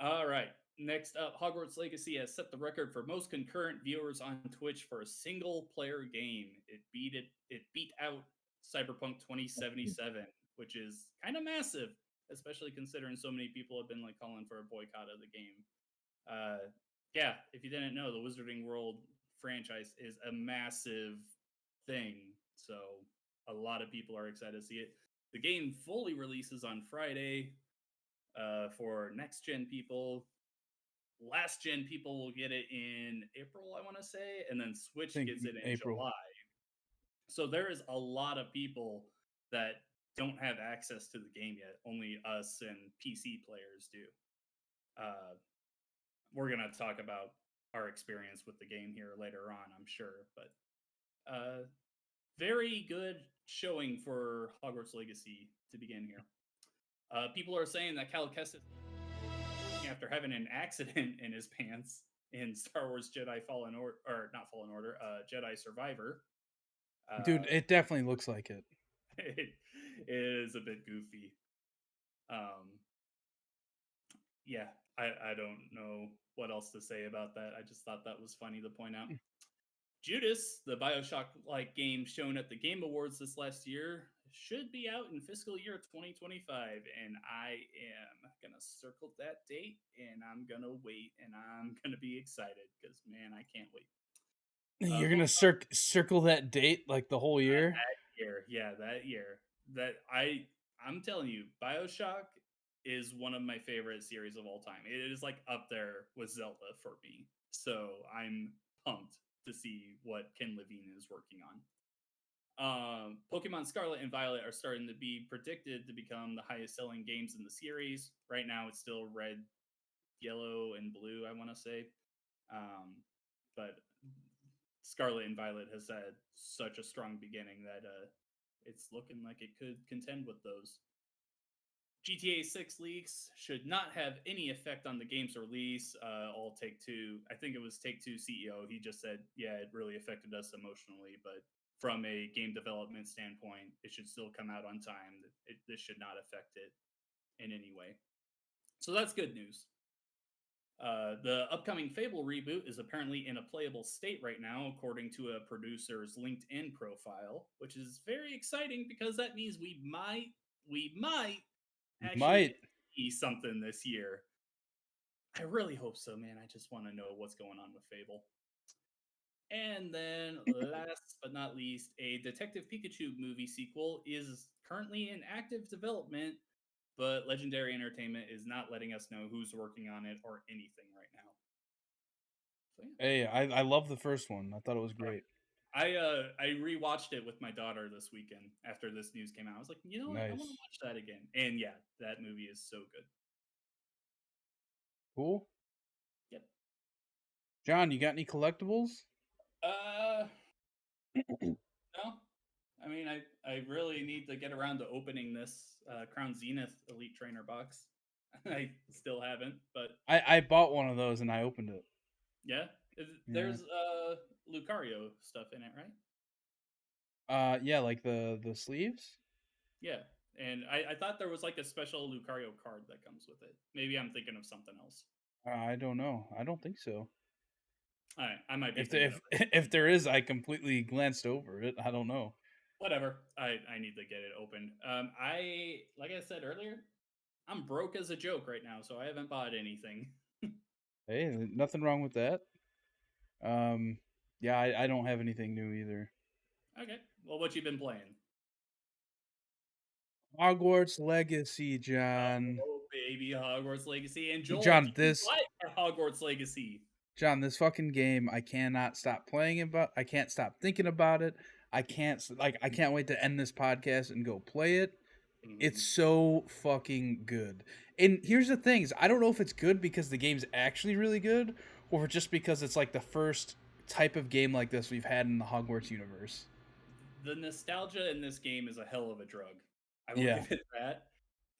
Speaker 2: All right. Next up, Hogwarts Legacy has set the record for most concurrent viewers on Twitch for a single player game. It beat out Cyberpunk 2077, which is kind of massive, especially considering so many people have been like calling for a boycott of the game. Uh, yeah, if you didn't know, the Wizarding World franchise is a massive thing. So a lot of people are excited to see it. The game fully releases on Friday for next gen people. Last gen people will get it in April, I want to say, and then
Speaker 1: I
Speaker 2: Switch
Speaker 1: think
Speaker 2: gets it in
Speaker 1: April.
Speaker 2: July. So there is a lot of people that don't have access to the game yet. Only us and PC players do. Uh, we're gonna talk about our experience with the game here later on, I'm sure. But very good showing for Hogwarts Legacy to begin here. People are saying that Cal Kestis, after having an accident in his pants in Star Wars Jedi Fallen Order, or not Fallen Order, Jedi Survivor,
Speaker 1: Dude,
Speaker 2: uh,
Speaker 1: it definitely looks like it.
Speaker 2: it is a bit goofy. Um, yeah, I don't know what else to say about that. I just thought that was funny to point out. Judas, the Bioshock like game shown at the Game Awards this last year, should be out in fiscal year 2025. And I am going to circle that date and I'm going to wait and I'm going to be excited because, man, I can't wait.
Speaker 1: You're gonna
Speaker 2: Pokemon
Speaker 1: circle that date like the whole year.
Speaker 2: that year. Yeah, that year. I'm telling you, Bioshock is one of my favorite series of all time. It is like up there with Zelda for me. So I'm pumped to see what Ken Levine is working on. Pokemon Scarlet and Violet are starting to be predicted to become the highest selling games in the series. Right now, it's still red, yellow, and blue, I want to say. Um, but Scarlet and Violet has had such a strong beginning that it's looking like it could contend with those. GTA 6 leaks should not have any effect on the game's release. All Take Two, I think it was Take Two CEO, he just said, yeah, it really affected us emotionally, but from a game development standpoint, it should still come out on time. This should not affect it in any way. So that's good news. The upcoming Fable reboot is apparently in a playable state right now, according to a producer's LinkedIn profile, which is very exciting because that means we might actually
Speaker 1: Might.
Speaker 2: get to see something this year. I really hope so, man. I just want to know what's going on with Fable. And then, last but not least, a Detective Pikachu movie sequel is currently in active development, but Legendary Entertainment is not letting us know who's working on it or anything right now. So yeah,
Speaker 1: Hey, I love the first one. I thought it was great.
Speaker 2: I rewatched it with my daughter this weekend after this news came out. I was like, you know what, I want to
Speaker 1: Nice.
Speaker 2: watch that again. And yeah, that movie is so good.
Speaker 1: Cool.
Speaker 2: Yep.
Speaker 1: John, you got any collectibles?
Speaker 2: Uh, no, I mean, I really need to get around to opening this Crown Zenith Elite Trainer box. I still haven't, but
Speaker 1: I bought one of those and I opened it.
Speaker 2: yeah,
Speaker 1: Yeah.
Speaker 2: there's Lucario stuff in it, right?
Speaker 1: Yeah, like the sleeves.
Speaker 2: Yeah, and I thought there was like a special Lucario card that comes with it. Maybe I'm thinking of something else.
Speaker 1: I don't know. I don't think so.
Speaker 2: I might be
Speaker 1: If there,
Speaker 2: thinking of
Speaker 1: if
Speaker 2: a
Speaker 1: if
Speaker 2: different
Speaker 1: there
Speaker 2: card.
Speaker 1: is, I completely glanced over it. I don't know.
Speaker 2: Whatever. I need to get it open. I like I said earlier, I'm broke as a joke right now, so I haven't bought anything.
Speaker 1: Hey, nothing wrong with that. Um, yeah, I don't have anything new either.
Speaker 2: Okay. Well, what you been playing?
Speaker 1: Hogwarts Legacy, John.
Speaker 2: Oh, baby, Hogwarts Legacy. And Joel,
Speaker 1: John,
Speaker 2: did you buy Hogwarts Legacy?
Speaker 1: this fucking game, I cannot stop playing about. I can't stop thinking about it. I can't wait to end this podcast and go play it. It's
Speaker 2: Mhm.
Speaker 1: so fucking good. And here's the thing: is I don't know if it's good because the game's actually really good, or just because it's like the first type of game like this we've had in the Hogwarts universe.
Speaker 2: The nostalgia in this game is a hell of a drug. I will
Speaker 1: Yeah,
Speaker 2: give it that.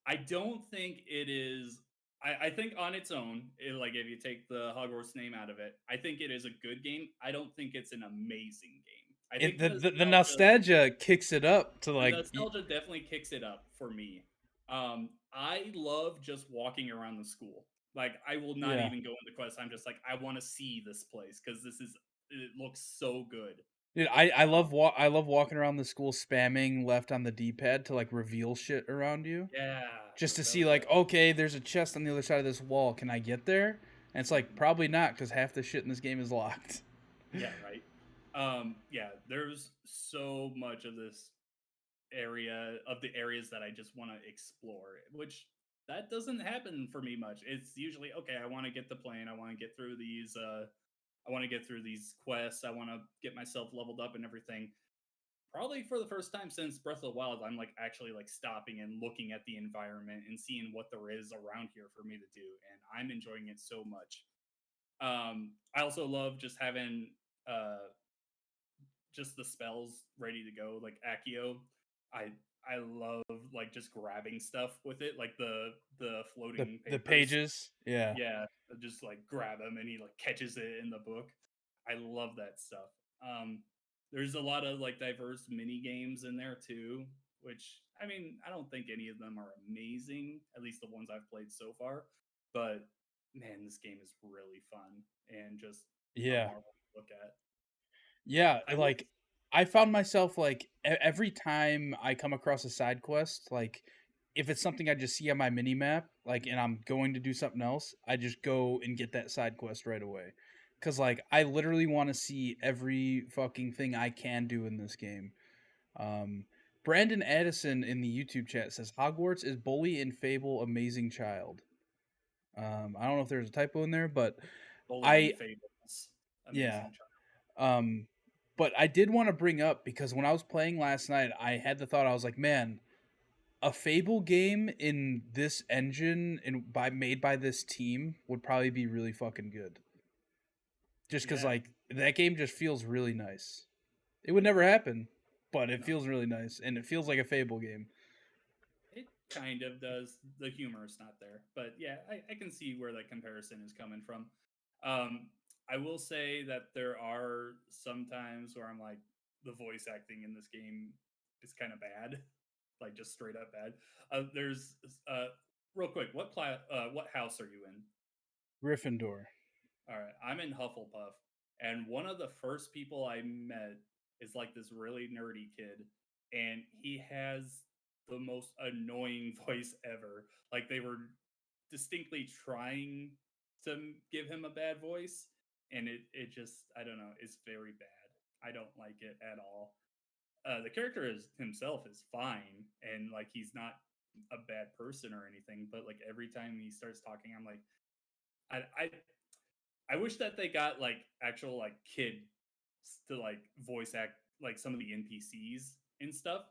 Speaker 2: I don't think it is. I think on its own, like if you take the Hogwarts name out of it, I think it is a good game. I don't think it's an amazing game. I think
Speaker 1: the nostalgia kicks it up to
Speaker 2: the
Speaker 1: like
Speaker 2: nostalgia definitely kicks it up for me. I love just walking around the school. Like I will not
Speaker 1: yeah.
Speaker 2: even go into quest. I'm just like I want to see this place because it looks so good.
Speaker 1: Dude, I love walking around the school spamming left on the D pad to like reveal shit around you.
Speaker 2: Yeah,
Speaker 1: Just to see
Speaker 2: rebellion.
Speaker 1: like, okay, there's a chest on the other side of this wall. Can I get there? And it's like
Speaker 2: Mhm.
Speaker 1: probably not because half the shit in this game is locked.
Speaker 2: Yeah, right. Yeah, there's so much of this area of the areas that I just want to explore, which that doesn't happen for me much. It's usually okay, I want to get the plane, I want to get through these I want to get through these quests, I want to get myself leveled up and everything. probably for the first time since Breath of the Wild, I'm like actually like stopping and looking at the environment and seeing what there is around here for me to do, and I'm enjoying it so much. I also love just having uh just the spells ready to go, like Accio. I I love like just grabbing stuff with it, like the floating
Speaker 1: The
Speaker 2: papers.
Speaker 1: pages, yeah.
Speaker 2: Yeah, just like grab him and he like catches it in the book. I love that stuff. Um, there's a lot of like diverse mini games in there too, which I mean, I don't think any of them are amazing, at least the ones I've played so far. But man, this game is really fun and just a
Speaker 1: Yeah.
Speaker 2: marvel to look at.
Speaker 1: Yeah,
Speaker 2: I will,
Speaker 1: like I found myself like every time I come across a side quest, like if it's something I just see on my mini map, like and I'm going to do something else, I just go and get that side quest right away. Cuz like I literally want to see every fucking thing I can do in this game. Um Brandon Addison in the YouTube chat says Hogwarts is bully in Fable amazing child. I don't know if there's a typo in there, but
Speaker 2: Bully and
Speaker 1: I
Speaker 2: Fables,
Speaker 1: yeah.
Speaker 2: amazing child.
Speaker 1: Um, but I did want to bring up because when I was playing last night, I had the thought I was like, man, a Fable game in this engine and by made by this team would probably be really fucking good. Just because
Speaker 2: Yeah,
Speaker 1: like that game just feels really nice. It would never happen, but it
Speaker 2: no,
Speaker 1: feels really nice and it feels like a Fable game.
Speaker 2: it kind of does. The humor is not there, but yeah, I can see where that comparison is coming from. Um, I will say that there are some times where I'm like, the voice acting in this game is kind of bad, like just straight up bad. There's real quick, what house are you in?
Speaker 1: Gryffindor.
Speaker 2: All right, I'm in Hufflepuff, and one of the first people I met is like this really nerdy kid, and he has the most annoying voice ever. Like they were distinctly trying to give him a bad voice, and it just I don't know, it's very bad. I don't like it at all. The character is himself is fine, and like he's not a bad person or anything, but like every time he starts talking, I'm like, I wish that they got like actual like kids to like voice act like some of the NPCs and stuff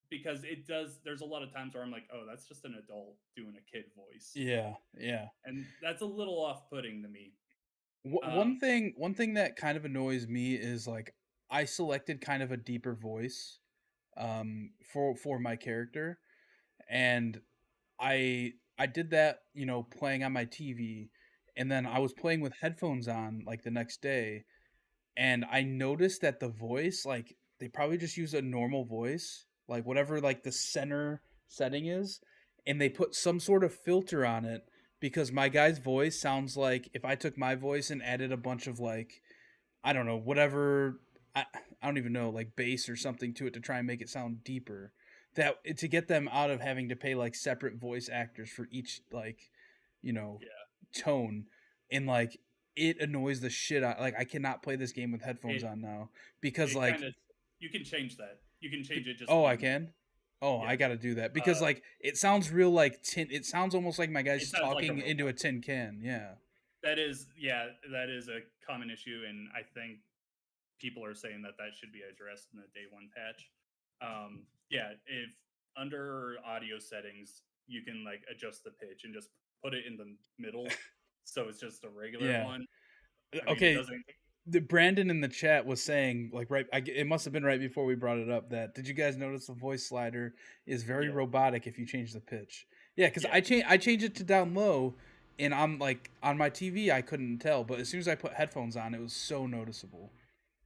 Speaker 2: because it does. There's a lot of times where I'm like, oh, that's just an adult doing a kid voice,
Speaker 1: Yeah, yeah.
Speaker 2: and that's a little off-putting to me.
Speaker 1: One
Speaker 2: Um,
Speaker 1: thing that kind of annoys me is like I selected kind of a deeper voice for my character and I did that, you know, playing on my TV, and then I was playing with headphones on like the next day, and I noticed that the voice, like they probably just use a normal voice, like whatever like the center setting is, and they put some sort of filter on it because my guy's voice sounds like if I took my voice and added a bunch of like I don't know, whatever I don't even know, like bass or something to it to try and make it sound deeper. That to get them out of having to pay like separate voice actors for each like, you know,
Speaker 2: yeah,
Speaker 1: tone and like it annoys the shit out like I cannot play this game with headphones
Speaker 2: it
Speaker 1: on now because
Speaker 2: it kind
Speaker 1: like
Speaker 2: of you can change that. You can change it just
Speaker 1: oh, I
Speaker 2: one.
Speaker 1: can. Oh,
Speaker 2: Yeah,
Speaker 1: I got to do that because
Speaker 2: uh,
Speaker 1: like it sounds real like tin it sounds almost like my
Speaker 2: it
Speaker 1: guy's
Speaker 2: sounds like a
Speaker 1: talking into
Speaker 2: robot.
Speaker 1: a tin can. Yeah.
Speaker 2: That is, yeah, that is a common issue, and I think people are saying that that should be addressed in the day one patch. Yeah, if under audio settings you can like adjust the pitch and just put it in the middle, so it's just a regular
Speaker 1: Yeah.
Speaker 2: one. I mean, it
Speaker 1: Okay,
Speaker 2: doesn't.
Speaker 1: the Brandon in the chat was saying like it must have been right before we brought it up that did you guys notice the voice slider is very
Speaker 2: Yeah,
Speaker 1: robotic if you change the pitch. Yeah, because
Speaker 2: yeah,
Speaker 1: I changed it to down low, and I'm like on my TV I couldn't tell, but as soon as I put headphones on, it was so noticeable.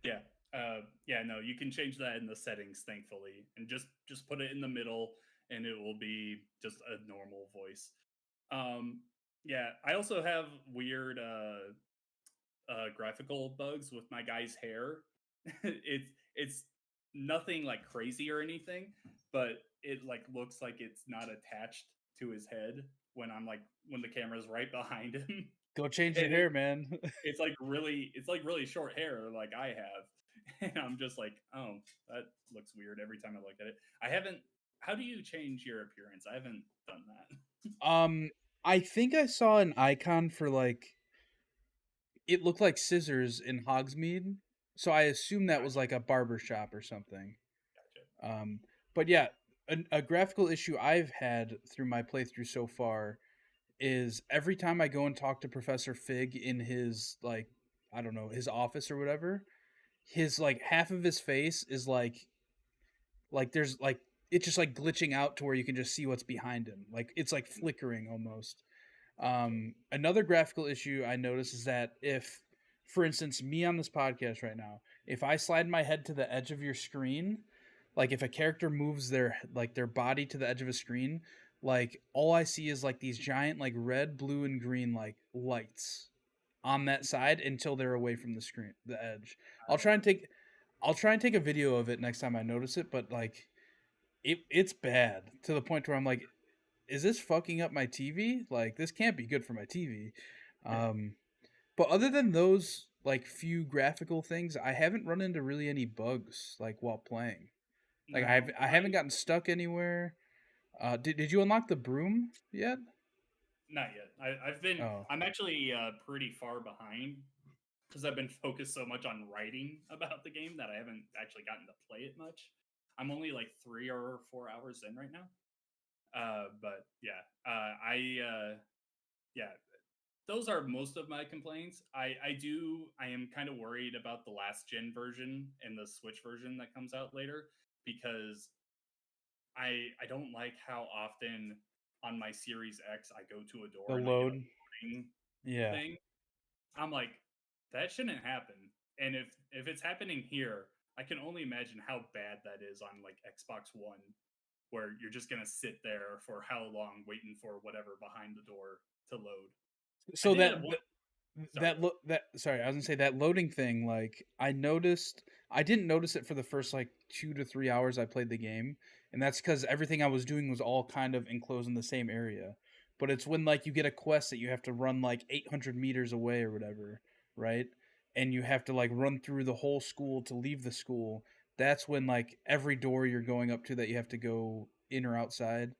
Speaker 2: yeah, yeah. No, you can change that in the settings, thankfully, and just put it in the middle, and it will be just a normal voice. Um, yeah, I also have weird graphical bugs with my guy's hair. It's nothing like crazy or anything, but it like looks like it's not attached to his head when the camera's right behind him,
Speaker 1: Go change your
Speaker 2: and
Speaker 1: hair, man.
Speaker 2: it's like really short hair like I have, and I'm just like, oh, that looks weird every time I look at it. I haven't. How do you change your appearance? I haven't done that.
Speaker 1: um, I think I saw an icon for like it looked like scissors in Hogsmeade, So I assume that was
Speaker 2: Gotcha.
Speaker 1: like a barber shop or something.
Speaker 2: Gotcha.
Speaker 1: Um, but yeah, a graphical issue I've had through my playthrough so far is every time I go and talk to Professor Fig in his like I don't know his office or whatever, his like half of his face is like there's like it's just like glitching out to where you can just see what's behind him. Like it's like
Speaker 2: Mm,
Speaker 1: flickering almost.
Speaker 2: gotcha.
Speaker 1: Another graphical issue I notice is that if, for instance, me on this podcast right now, if I slide my head to the edge of your screen, like if a character moves their body to the edge of a screen, like all I see is like these giant like red, blue, and green like lights on that side until they're away from the screen, the edge. I'll try and
Speaker 2: I
Speaker 1: take, I'll try and take a video of it next time I notice it, but like it's bad to the point where I'm like, is this fucking up my TV? Like this can't be good for my TV. Um, but other than those like few graphical things, I haven't run into really any bugs like while playing. Like
Speaker 2: no,
Speaker 1: I haven't gotten stuck anywhere. Did you unlock the broom yet?
Speaker 2: not yet. I've been.
Speaker 1: Oh,
Speaker 2: I'm actually pretty far behind because I've been focused so much on writing about the game that I haven't actually gotten to play it much. I'm only like 3 or 4 hours in right now. But yeah, yeah, those are most of my complaints. I am kind of worried about the last gen version and the Switch version that comes out later because I don't like how often on my Series X I go to a
Speaker 1: the
Speaker 2: door and I get a
Speaker 1: load.
Speaker 2: loading
Speaker 1: Yeah.
Speaker 2: thing. I'm like, that shouldn't happen. And if it's happening here, I can only imagine how bad that is on like Xbox One, where you're just gonna sit there for how long waiting for whatever behind the door to load. I
Speaker 1: So
Speaker 2: did
Speaker 1: that
Speaker 2: have one. Sorry,
Speaker 1: that
Speaker 2: go ahead.
Speaker 1: look that sorry, I was gonna say that loading thing. Like I didn't notice it for the first like 2 to 3 hours I played the game, and that's because everything I was doing was all kind of enclosed in the same area. But it's when like you get a quest that you have to run like 800 meters away or whatever, right? And you have to like run through the whole school to leave the school. That's when like every door you're going up to that you have to go in or outside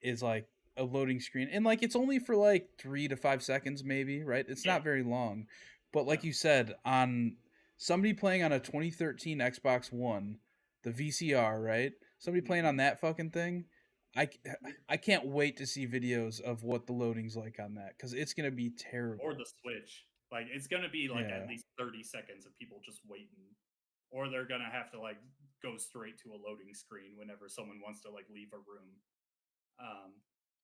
Speaker 1: is like a loading screen, and like it's only for like 3 to 5 seconds maybe, right? It's
Speaker 2: Yeah,
Speaker 1: not very long, but
Speaker 2: no,
Speaker 1: like you said, on somebody playing on a 2013 Xbox One, the VCR, right? Somebody playing
Speaker 2: hmm
Speaker 1: on that fucking thing, I I can't wait to see videos of what the loading's like on that because it's gonna be
Speaker 2: or
Speaker 1: terrible.
Speaker 2: the Switch. Like it's gonna be like at
Speaker 1: Yeah.
Speaker 2: least 30 seconds of people just waiting, or they're gonna have to like go straight to a loading screen whenever someone wants to like leave a room. Um,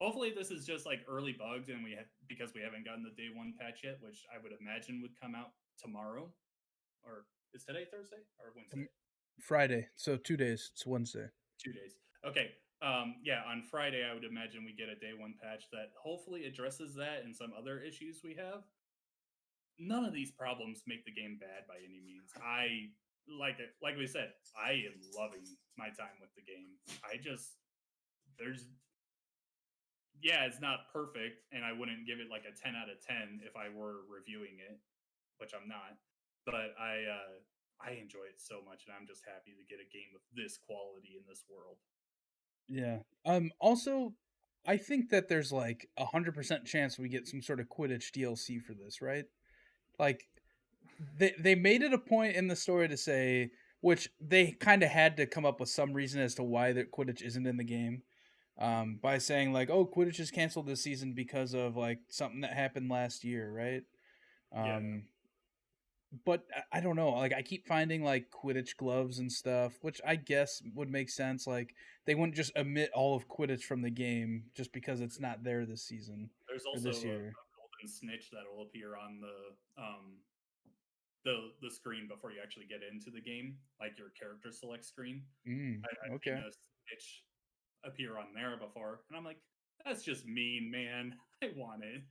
Speaker 2: Hopefully this is just like early bugs, and because we haven't gotten the day one patch yet, which I would imagine would come out tomorrow. Or is today Thursday or Wednesday?
Speaker 1: Friday, so 2 days. It's Wednesday.
Speaker 2: 2 days. Okay. Yeah, on Friday I would imagine we get a day one patch that hopefully addresses that and some other issues we have. None of these problems make the game bad by any means. I like we said, I am loving my time with the game. I just there's yeah, it's not perfect, and I wouldn't give it like a 10 out of 10 if I were reviewing it, which I'm not. But I enjoy it so much, and I'm just happy to get a game of this quality in this world.
Speaker 1: Yeah. Also, I think that there's like 100% chance we get some sort of Quidditch DLC for this, right? Like they made it a point in the story to say, which they kind of had to come up with some reason as to why that Quidditch isn't in the game. By saying like, oh, Quidditch is canceled this season because of like something that happened last year, right?
Speaker 2: Yeah,
Speaker 1: Um, but I don't know. Like I keep finding like Quidditch gloves and stuff, which I guess would make sense. Like they wouldn't just omit all of Quidditch from the game just because it's not there this season
Speaker 2: there's
Speaker 1: or
Speaker 2: also
Speaker 1: this year.
Speaker 2: a golden snitch that will appear on the screen before you actually get into the game, like your character select screen. I've seen
Speaker 1: Okay.
Speaker 2: a snitch appear on there before, and I'm like, that's just mean, man. I want it.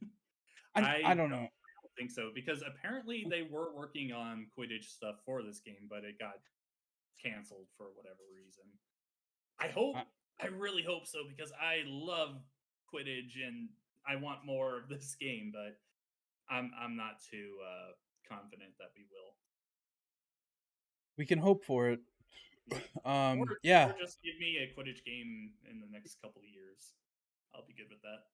Speaker 1: I don't know.
Speaker 2: I don't think so because apparently they were working on Quidditch stuff for this game, but it got canceled for whatever reason. I hope,
Speaker 1: I,
Speaker 2: I really hope so because I love Quidditch and I want more of this game, but I'm not too confident that we will.
Speaker 1: we can hope for it.
Speaker 2: Yeah, or
Speaker 1: Yeah,
Speaker 2: or just give me a Quidditch game in the next couple of years. I'll be good with that.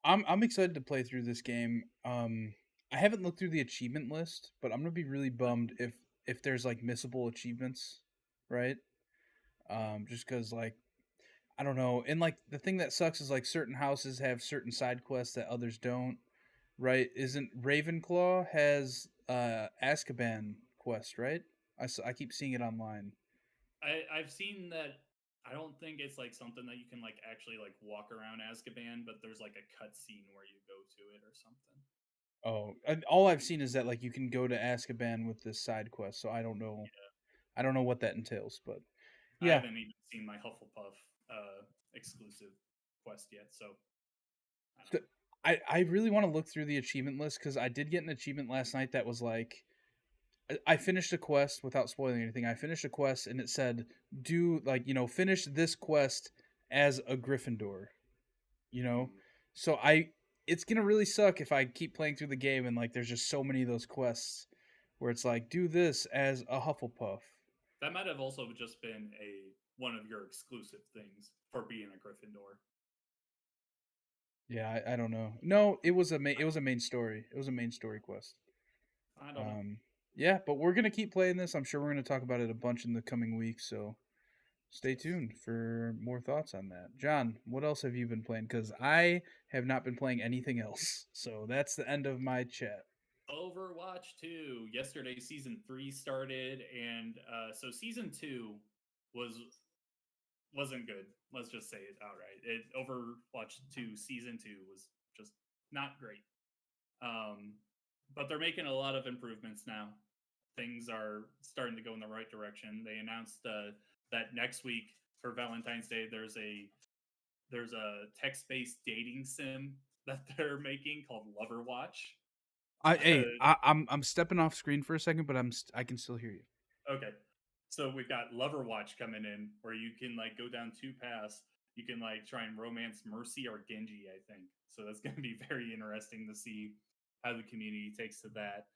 Speaker 1: I'm excited to play through this game. I haven't looked through the achievement list, but I'm gonna be really bummed if there's like missable achievements, right? Just because like I don't know, and like the thing that sucks is like certain houses have certain side quests that others don't, right? Isn't Ravenclaw has Azkaban quest, right? I keep seeing it online.
Speaker 2: I've seen that. I don't think it's like something that you can like actually like walk around Azkaban, but there's like a cutscene where you go to it or something.
Speaker 1: Oh, and all I've seen is that like you can go to Azkaban with this side quest, so I don't know. I don't know what that entails, but
Speaker 2: I
Speaker 1: yeah.
Speaker 2: haven't even seen my Hufflepuff exclusive quest yet, so I don't
Speaker 1: So
Speaker 2: know.
Speaker 1: I really want to look through the achievement list because I did get an achievement last night that was like I finished a quest without spoiling anything. I finished a quest and it said do like finish this quest as a Gryffindor. You know,
Speaker 2: Hmm.
Speaker 1: so it's gonna really suck if I keep playing through the game and like there's just so many of those quests where it's like do this as a Hufflepuff.
Speaker 2: That might have also just been a one of your exclusive things for being a Gryffindor.
Speaker 1: Yeah, I don't know. No, it was a main story. It was a main story quest.
Speaker 2: I don't know.
Speaker 1: Um, yeah, but we're gonna keep playing this. I'm sure we're gonna talk about it a bunch in the coming weeks. So stay
Speaker 2: Yes.
Speaker 1: tuned for more thoughts on that. John, what else have you been playing? Because I have not been playing anything else. So that's the end of my chat.
Speaker 2: Overwatch 2. Yesterday, season 3 started, and so season 2 was wasn't good. Let's just say it outright. Overwatch 2 season 2 was just not great. Um, but they're making a lot of improvements now. Things are starting to go in the right direction. They announced that next week for Valentine's Day, there's a text-based dating sim that they're making called Lover Watch.
Speaker 1: I'm stepping off screen for a second, but I can still hear you.
Speaker 2: Okay. So we've got Lover Watch coming in where you can like go down two paths. You can like try and romance Mercy or Genji, I think. So that's going to be very interesting to see how the community takes to that.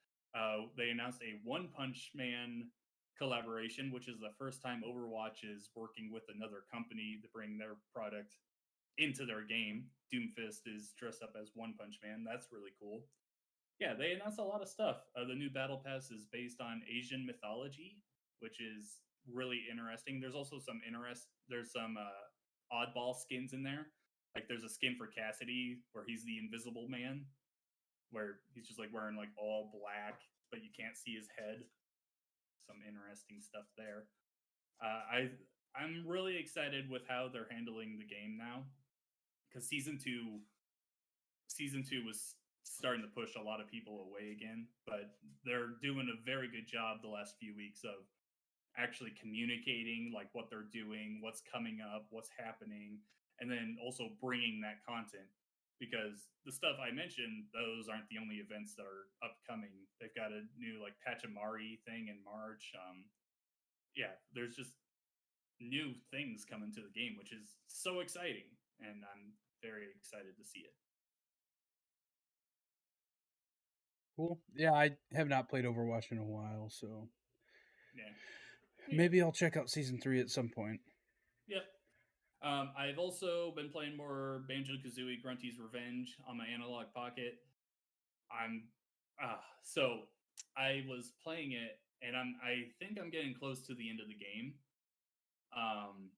Speaker 2: They announced a One Punch Man collaboration, which is the first time Overwatch is working with another company to bring their product into their game. Doomfist is dressed up as One Punch Man. That's really cool. Yeah, they announced a lot of stuff. The new battle pass is based on Asian mythology, which is really interesting. There's also some interest. There's some oddball skins in there. Like there's a skin for Cassidy where he's the Invisible Man, where he's just like wearing like all black, but you can't see his head. Some interesting stuff there. I'm really excited with how they're handling the game now because season two was starting to push a lot of people away again, but they're doing a very good job the last few weeks of actually communicating like what they're doing, what's coming up, what's happening, and then also bringing that content because the stuff I mentioned, those aren't the only events that are upcoming. They've got a new like Pachamari thing in March. Yeah, there's just new things coming to the game, which is so exciting, and I'm very excited to see it.
Speaker 1: Cool. Yeah, I have not played Overwatch in a while, so
Speaker 2: Yeah, yeah,
Speaker 1: maybe I'll check out season 3 at some point.
Speaker 2: yep. I've also been playing more Banjo Kazooie Grunty's Revenge on my analog pocket. I'm so I was playing it, and I think I'm getting close to the end of the game. Um,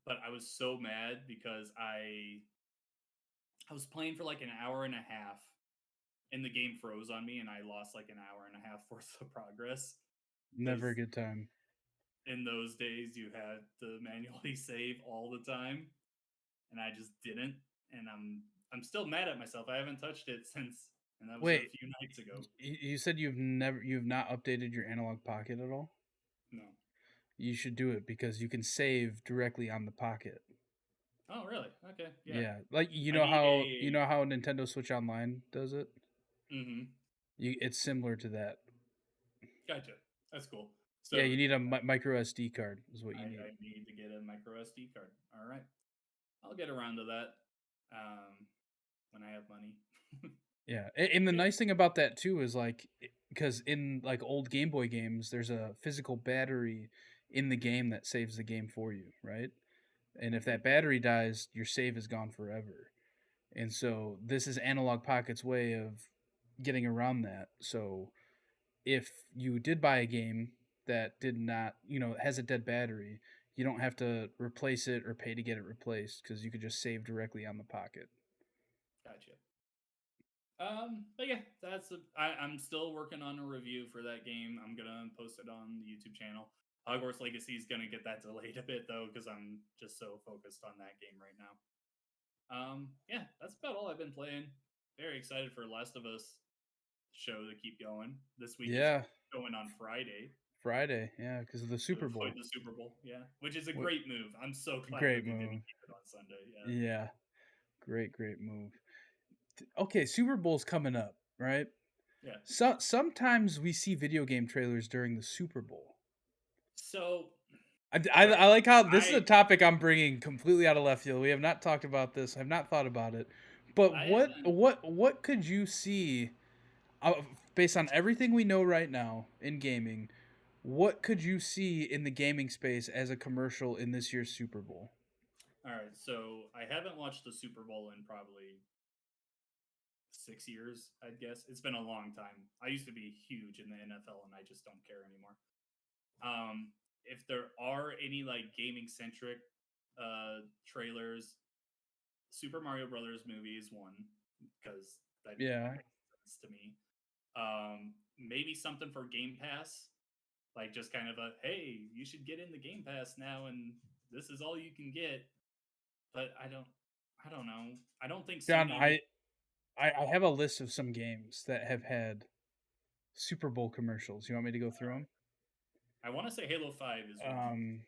Speaker 2: but I was so mad because I was playing for like an hour and a half, and the game froze on me, and I lost like an hour and a half worth of progress
Speaker 1: Never a
Speaker 2: because
Speaker 1: good time.
Speaker 2: in those days you had to manually save all the time, and I just didn't. And I'm still mad at myself. I haven't touched it since, and that was a
Speaker 1: Wait,
Speaker 2: few nights ago.
Speaker 1: you said you've not updated your analog pocket at all?
Speaker 2: No.
Speaker 1: You should do it because you can save directly on the pocket.
Speaker 2: Oh, really? Okay. Yeah.
Speaker 1: Yeah, like
Speaker 2: I need
Speaker 1: you
Speaker 2: a.
Speaker 1: know how Nintendo Switch Online does it?
Speaker 2: Mm-hmm.
Speaker 1: It's similar to that.
Speaker 2: Gotcha. That's cool.
Speaker 1: Yeah,
Speaker 2: So
Speaker 1: you need a micro SD card is what you
Speaker 2: I
Speaker 1: need.
Speaker 2: need to get a micro SD card. All right. I'll get around to that when I have money.
Speaker 1: Yeah, and the
Speaker 2: Yeah.
Speaker 1: nice thing about that too is like because in like old Game Boy games, there's a physical battery in the game that saves the game for you, right? And if
Speaker 2: Mm-hmm.
Speaker 1: that battery dies, your save is gone forever. And so this is Analog Pocket's way of getting around that. So if you did buy a game that did not, has a dead battery, you don't have to replace it or pay to get it replaced because you could just save directly on the pocket.
Speaker 2: Gotcha. But yeah, I'm still working on a review for that game. I'm gonna post it on the YouTube channel. Hogwarts Legacy is gonna get that delayed a bit though, because I'm just so focused on that game right now. Yeah, that's about all I've been playing. Very excited for Last of Us show to keep going. This week is
Speaker 1: Yeah,
Speaker 2: going on Friday
Speaker 1: Friday. Yeah, because of the
Speaker 2: to
Speaker 1: Super
Speaker 2: avoid
Speaker 1: Bowl.
Speaker 2: the Super Bowl. Yeah, which is a
Speaker 1: What
Speaker 2: great move. I'm so glad that
Speaker 1: great
Speaker 2: they didn't
Speaker 1: move.
Speaker 2: keep it on Sunday. Yeah,
Speaker 1: Yeah, great move. Okay, Super Bowl's coming up, right?
Speaker 2: yeah.
Speaker 1: Sometimes we see video game trailers during the Super Bowl.
Speaker 2: So,
Speaker 1: I,
Speaker 2: all right,
Speaker 1: I like how this is a
Speaker 2: I
Speaker 1: topic I'm bringing completely out of left field. We have not talked about this. I've not thought about it. But
Speaker 2: I
Speaker 1: what
Speaker 2: haven't.
Speaker 1: what what could you see, uh, based on everything we know right now in gaming? What could you see in the gaming space as a commercial in this year's Super Bowl?
Speaker 2: All right, so I haven't watched the Super Bowl in probably 6 years. I'd guess it's been a long time. I used to be huge in the NFL, and I just don't care anymore. If there are any like gaming centric trailers, Super Mario Brothers movie is one because that
Speaker 1: Yeah,
Speaker 2: makes sense to me. Maybe something for Game Pass, like just kind of a hey, you should get in the Game Pass now, and this is all you can get. But I don't know. I don't think
Speaker 1: John,
Speaker 2: Sony would.
Speaker 1: I have a list of some games that have had Super Bowl commercials. You want me to go through them?
Speaker 2: I want to say Halo 5 is one.
Speaker 1: Um,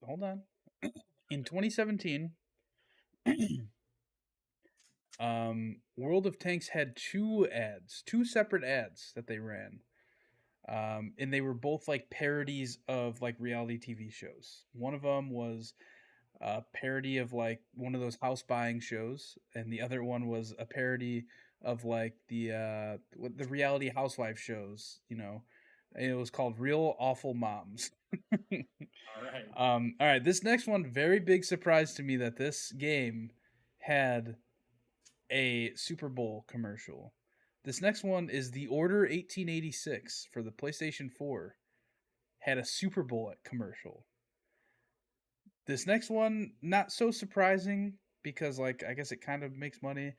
Speaker 1: Hold on. In 2017, World of Tanks had two separate ads that they ran. And they were both like parodies of like reality TV shows. One of them was a parody of like one of those house buying shows, and the other one was a parody of like the reality housewife shows. And it was called Real Awful Moms.
Speaker 2: All right.
Speaker 1: All right, this next one, very big surprise to me that this game had a Super Bowl commercial. This next one is The Order 1886 for the PlayStation 4 had a Super Bowl commercial. This next one, not so surprising because, like, I guess it kind of makes money.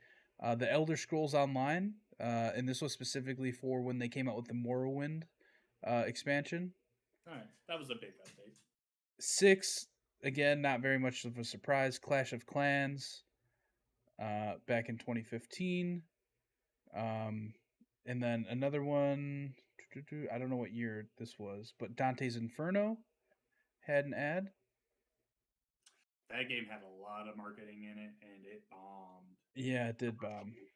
Speaker 1: The Elder Scrolls Online, and this was specifically for when they came out with the Morrowind expansion.
Speaker 2: All right. That was a big update.
Speaker 1: Six, again, not very much of a surprise. Clash of Clans, back in 2015. Um, and then another one, I don't know what year this was, but Dante's Inferno had an ad.
Speaker 2: That game had a lot of marketing in it, and it bombed
Speaker 1: Yeah, it
Speaker 2: for
Speaker 1: did
Speaker 2: most
Speaker 1: bomb.
Speaker 2: people.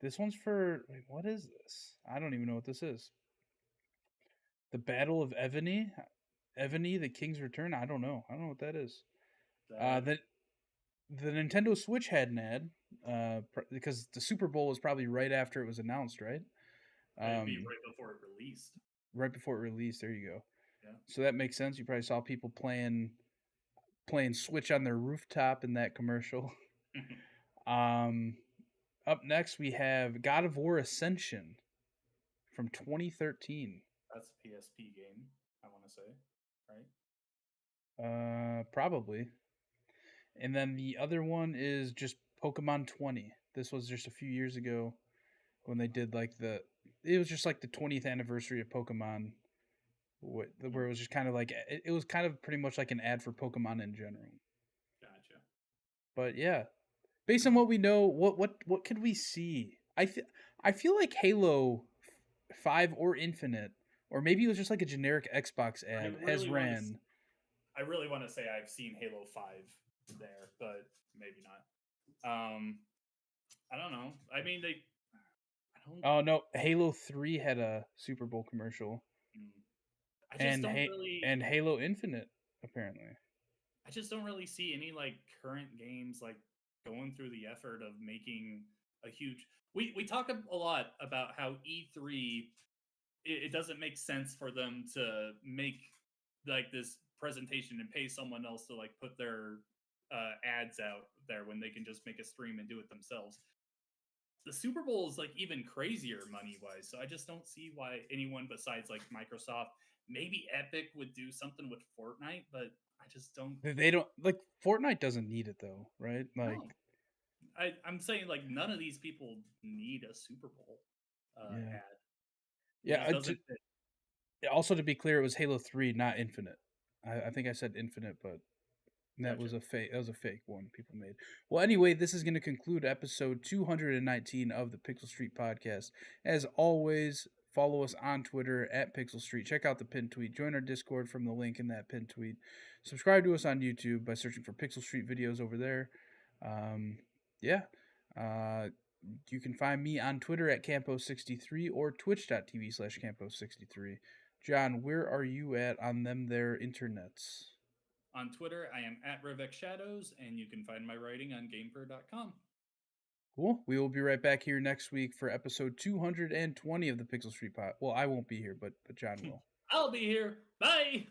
Speaker 1: This one's for, wait, what is this? I don't even know what this is. The Battle of Evany, Evany, the King's Return. I don't know what that is.
Speaker 2: That
Speaker 1: The Nintendo Switch had an ad, because the Super Bowl was probably right after it was announced, right?
Speaker 2: it'd be
Speaker 1: Um,
Speaker 2: right before it released.
Speaker 1: right before it released. There you go.
Speaker 2: Yeah.
Speaker 1: So that makes sense. You probably saw people playing Switch on their rooftop in that commercial. Um, Up next we have God of War Ascension from 2013.
Speaker 2: That's a PSP game, I want to say, right?
Speaker 1: Probably. And then the other one is just Pokemon 20. This was just a few years ago when they
Speaker 2: Pokemon.
Speaker 1: did like it was just like the 20th anniversary of Pokemon,
Speaker 2: Hmm,
Speaker 1: where it was just kind of like it was kind of pretty much like an ad for Pokemon in general.
Speaker 2: gotcha.
Speaker 1: But yeah, based on what we know, what could we see? I feel like Halo 5 or Infinite, or maybe it was just like a generic Xbox
Speaker 2: I
Speaker 1: ad, has
Speaker 2: really want to.
Speaker 1: ran.
Speaker 2: I really want to say I've seen Halo 5 there, but maybe not. I don't know. I mean, they. I don't.
Speaker 1: Oh no, Halo 3 had a Super Bowl commercial,
Speaker 2: mm, I just
Speaker 1: and
Speaker 2: don't really.
Speaker 1: Halo Infinite apparently.
Speaker 2: I just don't really see any like current games like going through the effort of making a huge. We talk a lot about how E3 it doesn't make sense for them to make like this presentation and pay someone else to like put their ads out there when they can just make a stream and do it themselves. the Super Bowl is like even crazier money wise. So I just don't see why anyone besides like Microsoft, maybe Epic would do something with Fortnite, but I just don't.
Speaker 1: They don't like Fortnite doesn't need it though, right? Like,
Speaker 2: No, I'm saying like none of these people need a Super Bowl
Speaker 1: yeah,
Speaker 2: ad. It
Speaker 1: yeah.
Speaker 2: just doesn't fit.
Speaker 1: Also, to be clear, it was Halo 3, not Infinite. I think I said Infinite, but that
Speaker 2: Gotcha.
Speaker 1: was a fake. That was a fake one people made. Well, anyway, this is going to conclude episode 219 of the Pixel Street podcast. As always, follow us on Twitter at Pixel Street. Check out the pinned tweet. Join our Discord from the link in that pinned tweet. Subscribe to us on YouTube by searching for Pixel Street videos over there. Um, yeah. Uh, you can find me on Twitter at Campo63 or twitch.tv/Campo63. John, where are you at on them there internets?
Speaker 2: On Twitter, I am at Revek Shadows, and you can find my writing on GamePro.com.
Speaker 1: Cool. We will be right back here next week for episode 220 of the Pixel Street Pod. Well, I won't be here, but John will.
Speaker 2: I'll be here. Bye.